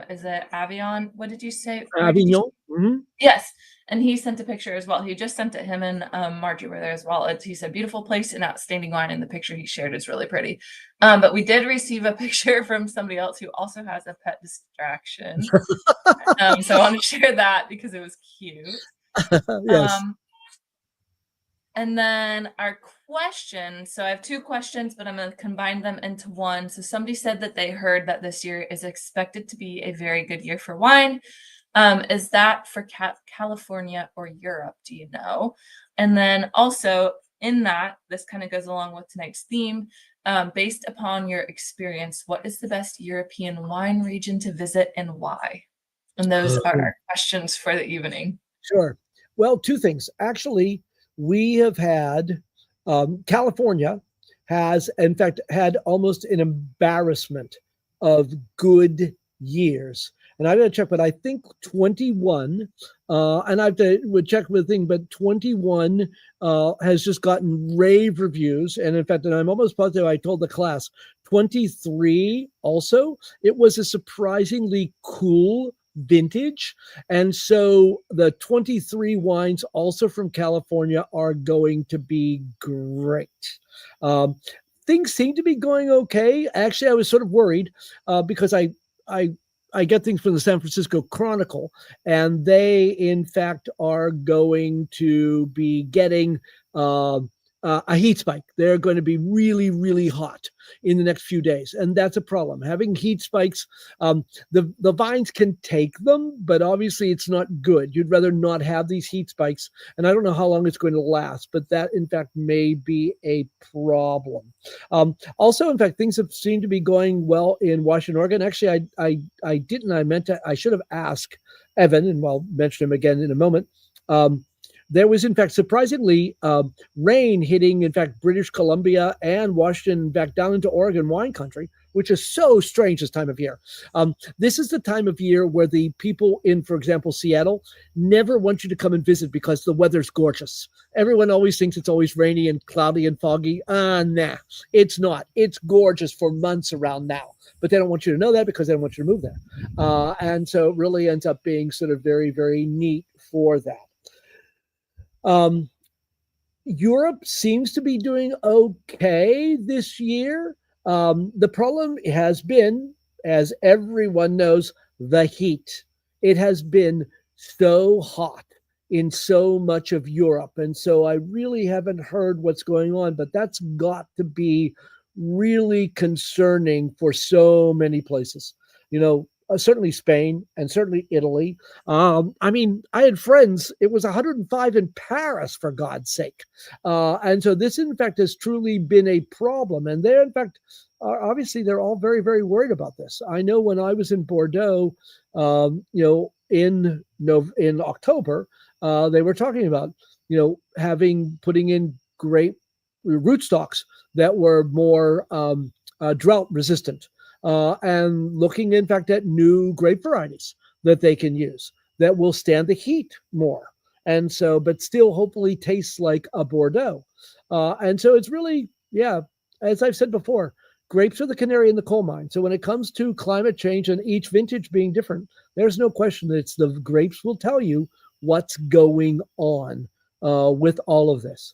Is it Avion? What did you say? Where did you Avignon. Mhm. Yes, and he sent a picture as well. He just sent it. Him and Margie were there as well. He said, "Beautiful place and outstanding wine." And the picture he shared is really pretty. But we did receive a picture from somebody else who also has a pet distraction. So I want to share that because it was cute. Yes. And then our question. So I have two questions, but I'm going to combine them into one. So somebody said that they heard that this year is expected to be a very good year for wine. Is that for California or Europe? Do you know? And then also in that, this kind of goes along with tonight's theme. Based upon your experience, what is the best European wine region to visit and why? And those are our questions for the evening. Sure. Well, two things. Actually, we have had California has, in fact, had almost an embarrassment of good years. And I'm going to check, but I think 21, and I have to would check with the thing, but 21 has just gotten rave reviews. And in fact, and I'm almost positive I told the class, 23 also, it was a surprisingly cool vintage. And so the 23 wines also from California are going to be great. Things seem to be going okay. Actually, I was sort of worried because I get things from the San Francisco Chronicle, and they, in fact, are going to be getting a heat spike. They're going to be really, really hot in the next few days, and that's a problem. Having heat spikes, the vines can take them, but obviously it's not good. You'd rather not have these heat spikes, and I don't know how long it's going to last, but that, in fact, may be a problem. Also, in fact, things have seemed to be going well in Washington, Oregon. Actually, I should have asked Evan, and I'll mention him again in a moment. There was, in fact, surprisingly, rain hitting, in fact, British Columbia and Washington, back down into Oregon wine country, which is so strange this time of year. This is the time of year where the people in, for example, Seattle, never want you to come and visit because the weather's gorgeous. Everyone always thinks it's always rainy and cloudy and foggy. Nah, it's not. It's gorgeous for months around now. But they don't want you to know that because they don't want you to move there. And so it really ends up being sort of very, very neat for that. Europe seems to be doing okay this year. The problem has been, as everyone knows, the heat. It has been so hot in so much of Europe. And so I really haven't heard what's going on, but that's got to be really concerning for so many places. Certainly Spain and certainly Italy. I mean, I had friends, it was 105 in Paris, for God's sake. And so this, in fact, has truly been a problem. And they're, in fact, obviously, they're all very, very worried about this. I know when I was in Bordeaux, in October, they were talking about, putting in great rootstocks that were more drought resistant. And looking, in fact, at new grape varieties that they can use that will stand the heat more. And so, but still hopefully tastes like a Bordeaux. And so it's really, as I've said before, grapes are the canary in the coal mine. So when it comes to climate change and each vintage being different, there's no question that it's the grapes will tell you what's going on with all of this.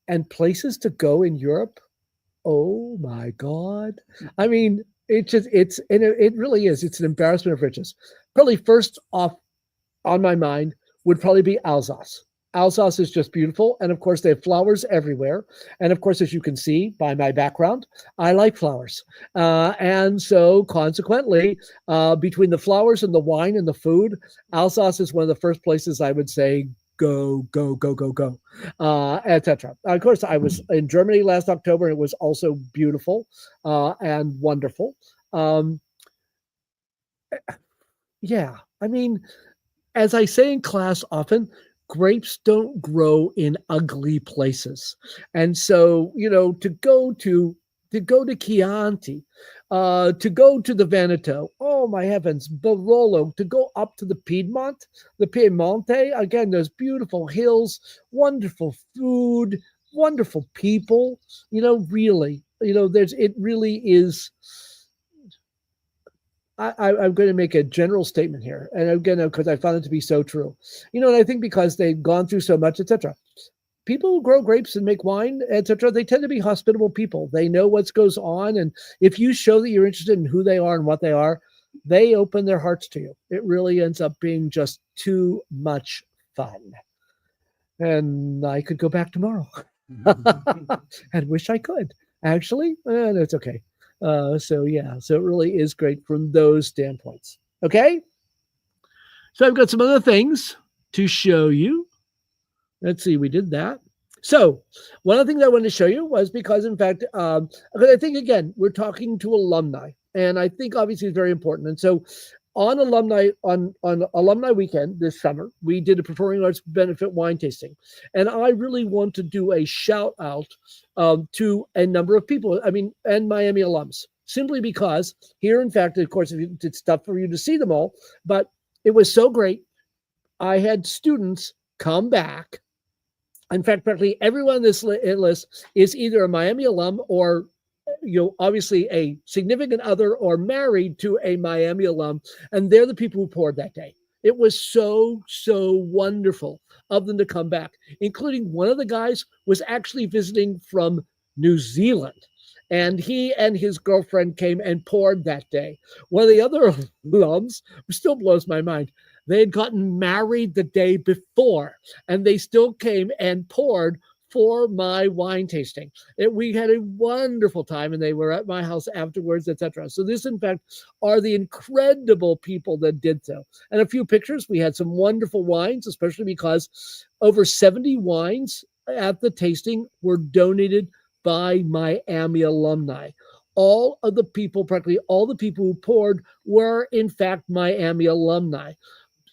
And places to go in Europe, oh my God. I mean, it really is. It's an embarrassment of riches. Probably first off on my mind would probably be Alsace. Alsace is just beautiful. And of course, they have flowers everywhere. And of course, as you can see by my background, I like flowers. And so consequently, between the flowers and the wine and the food, Alsace is one of the first places I would say, go, etc. Of course, I was in Germany last October, and it was also beautiful and wonderful. I mean, as I say in class often, grapes don't grow in ugly places. And so, to go to Chianti, to go to the Veneto, oh my heavens, Barolo, to go up to the Piemonte, again, those beautiful hills, wonderful food, wonderful people, really, it really is. I'm going to make a general statement here, and again, because I found it to be so true, and I think because they've gone through so much, etc. People who grow grapes and make wine, etc., they tend to be hospitable people. They know what goes on, and if you show that you're interested in who they are and what they are, they open their hearts to you. It really ends up being just too much fun. And I could go back tomorrow. And wish I could. Actually, that's okay. So it really is great from those standpoints. Okay? So I've got some other things to show you. Let's see, we did that. So one of the things I wanted to show you was because, in fact, because I think, again, we're talking to alumni, and I think obviously it's very important. And so on alumni weekend this summer, we did a performing arts benefit wine tasting, and I really want to do a shout out to a number of people, and Miami alums, simply because here, in fact, of course, it's tough for you to see them all, but it was so great. I had students come back. In fact, practically everyone on this list is either a Miami alum or, obviously a significant other or married to a Miami alum. And they're the people who poured that day. It was so, so wonderful of them to come back, including one of the guys was actually visiting from New Zealand. And he and his girlfriend came and poured that day. One of the other alums, still blows my mind, they had gotten married the day before, and they still came and poured for my wine tasting. We had a wonderful time, and they were at my house afterwards, etc. So this, in fact, are the incredible people that did so. And a few pictures. We had some wonderful wines, especially because over 70 wines at the tasting were donated by Miami alumni. Practically all the people who poured were, in fact, Miami alumni.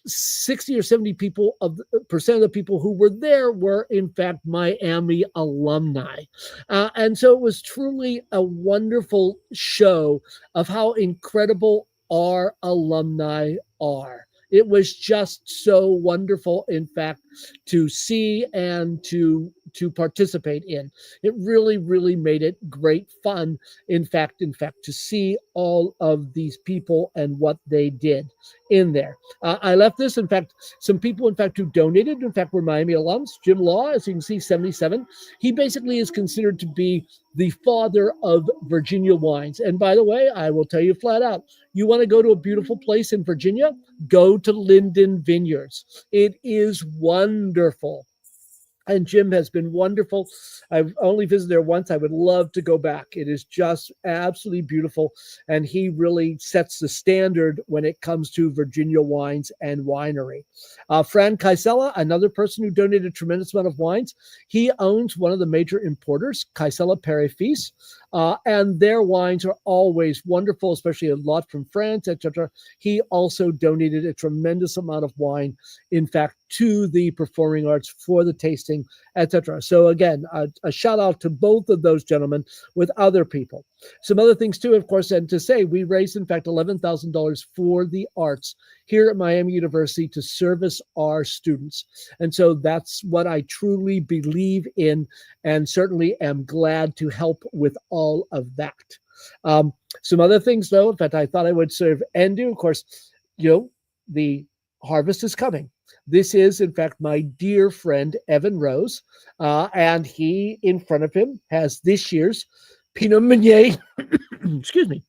60 or 70% of the people who were there were, in fact, Miami alumni. And so it was truly a wonderful show of how incredible our alumni are. It was just so wonderful, in fact, to see and to participate in. It really, really made it great fun, in fact, to see all of these people and what they did in there. I left this, in fact, some people, in fact, who donated, in fact, were Miami alums. Jim Law, as you can see, 77. He basically is considered to be the father of Virginia wines. And by the way, I will tell you flat out, you want to go to a beautiful place in Virginia, go to Linden Vineyards. It is wonderful. And Jim has been wonderful. I've only visited there once. I would love to go back. It is just absolutely beautiful. And he really sets the standard when it comes to Virginia wines and winery. Fran Kaisela, another person who donated a tremendous amount of wines. He owns one of the major importers, Kaisela Père-Fils. And their wines are always wonderful, especially a lot from France, etc. He also donated a tremendous amount of wine, in fact, to the performing arts for the tasting, etc. So again, a shout out to both of those gentlemen with other people. Some other things too, of course, and to say we raised, in fact, $11,000 for the arts here at Miami University to service our students. And so that's what I truly believe in, and certainly am glad to help with all of that. Some other things, though, in fact, I thought I would sort of end you. Of course, the harvest is coming. This is, in fact, my dear friend, Evan Rose, and he, in front of him, has this year's Pinot Meunier. Excuse me.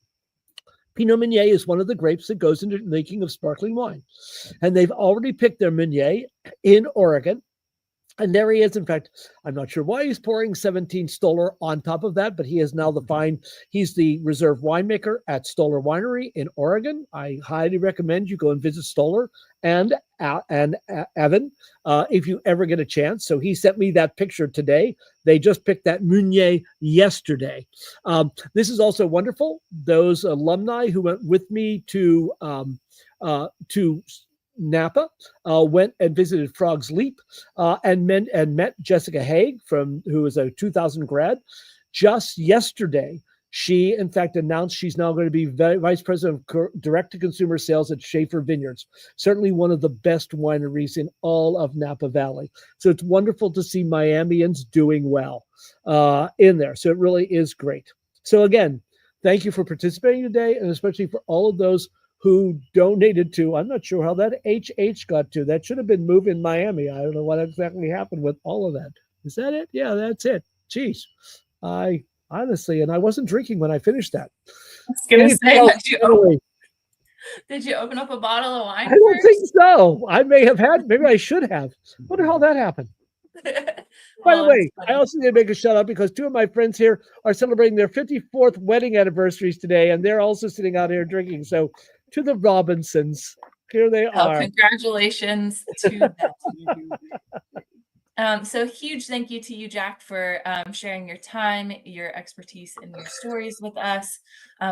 Pinot Meunier is one of the grapes that goes into the making of sparkling wine. And they've already picked their Meunier in Oregon. And there he is. In fact, I'm not sure why he's pouring 17 Stoller on top of that, but he is now he's the reserve winemaker at Stoller Winery in Oregon. I highly recommend you go and visit Stoller and Evan if you ever get a chance. So he sent me that picture today. They just picked that Meunier yesterday. This is also wonderful. Those alumni who went with me to Napa went and visited Frog's Leap and met Jessica Haig, who is a 2000 grad. Just yesterday, She, in fact, announced she's now going to be vice president of direct-to-consumer sales at Schaefer Vineyards, certainly one of the best wineries in all of Napa Valley. So it's wonderful to see Miamians doing well in there. So it really is great. So again, thank you for participating today, and especially for all of those who donated to, I'm not sure how that HH got to. That should have been Move in Miami. I don't know what exactly happened with all of that. Is that it? Yeah, that's it. Jeez. I honestly, and I wasn't drinking when I finished that. I was going to say, Really? did you open up a bottle of wine I don't first? think so. I may have had, maybe I should have. Wonder how that happened. By the way, I also need to make a shout out because two of my friends here are celebrating their 54th wedding anniversaries today, and they're also sitting out here drinking. So to the Robinsons, here they are. Congratulations to them. So huge thank you to you, Jack, for sharing your time, your expertise, and your stories with us.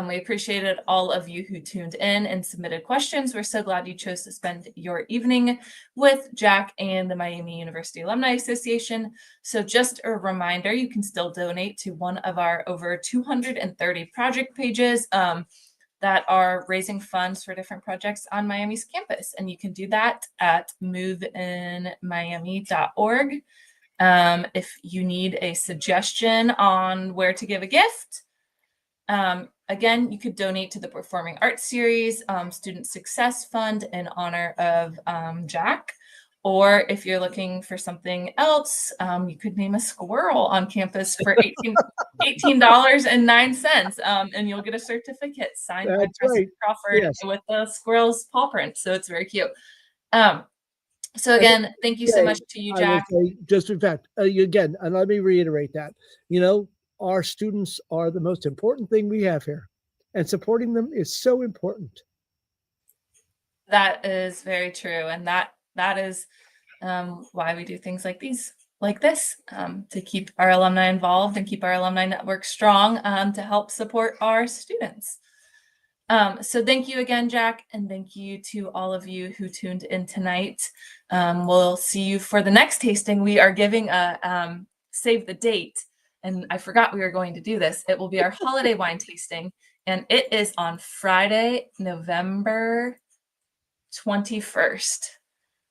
We appreciated all of you who tuned in and submitted questions. We're so glad you chose to spend your evening with Jack and the Miami University Alumni Association. So just a reminder, you can still donate to one of our over 230 project pages that are raising funds for different projects on Miami's campus. And you can do that at moveinmiami.org. If you need a suggestion on where to give a gift, again, you could donate to the Performing Arts Series Student Success Fund in honor of Jack. Or if you're looking for something else, you could name a squirrel on campus for $18.09, and you'll get a certificate signed by President Crawford with the squirrel's paw print. So it's very cute. So again, thank you so much to you, Jack. Just in fact, again, and let me reiterate that, you know, our students are the most important thing we have here, and supporting them is so important. That is very true. And that is why we do things like this, to keep our alumni involved and keep our alumni network strong, to help support our students. So thank you again, Jack, and thank you to all of you who tuned in tonight. We'll see you for the next tasting. We are giving a save the date, and I forgot we were going to do this. It will be our holiday wine tasting, and it is on Friday, November 21st.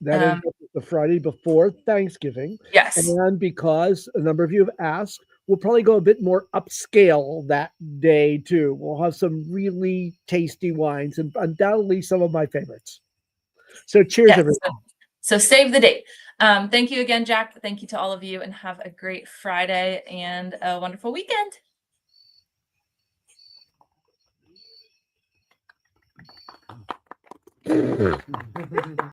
That is the Friday before Thanksgiving. Yes. And because a number of you have asked, we'll probably go a bit more upscale that day too. We'll have some really tasty wines and undoubtedly some of my favorites. So cheers, everyone. So save the date. Thank you again, Jack. Thank you to all of you, and have a great Friday and a wonderful weekend.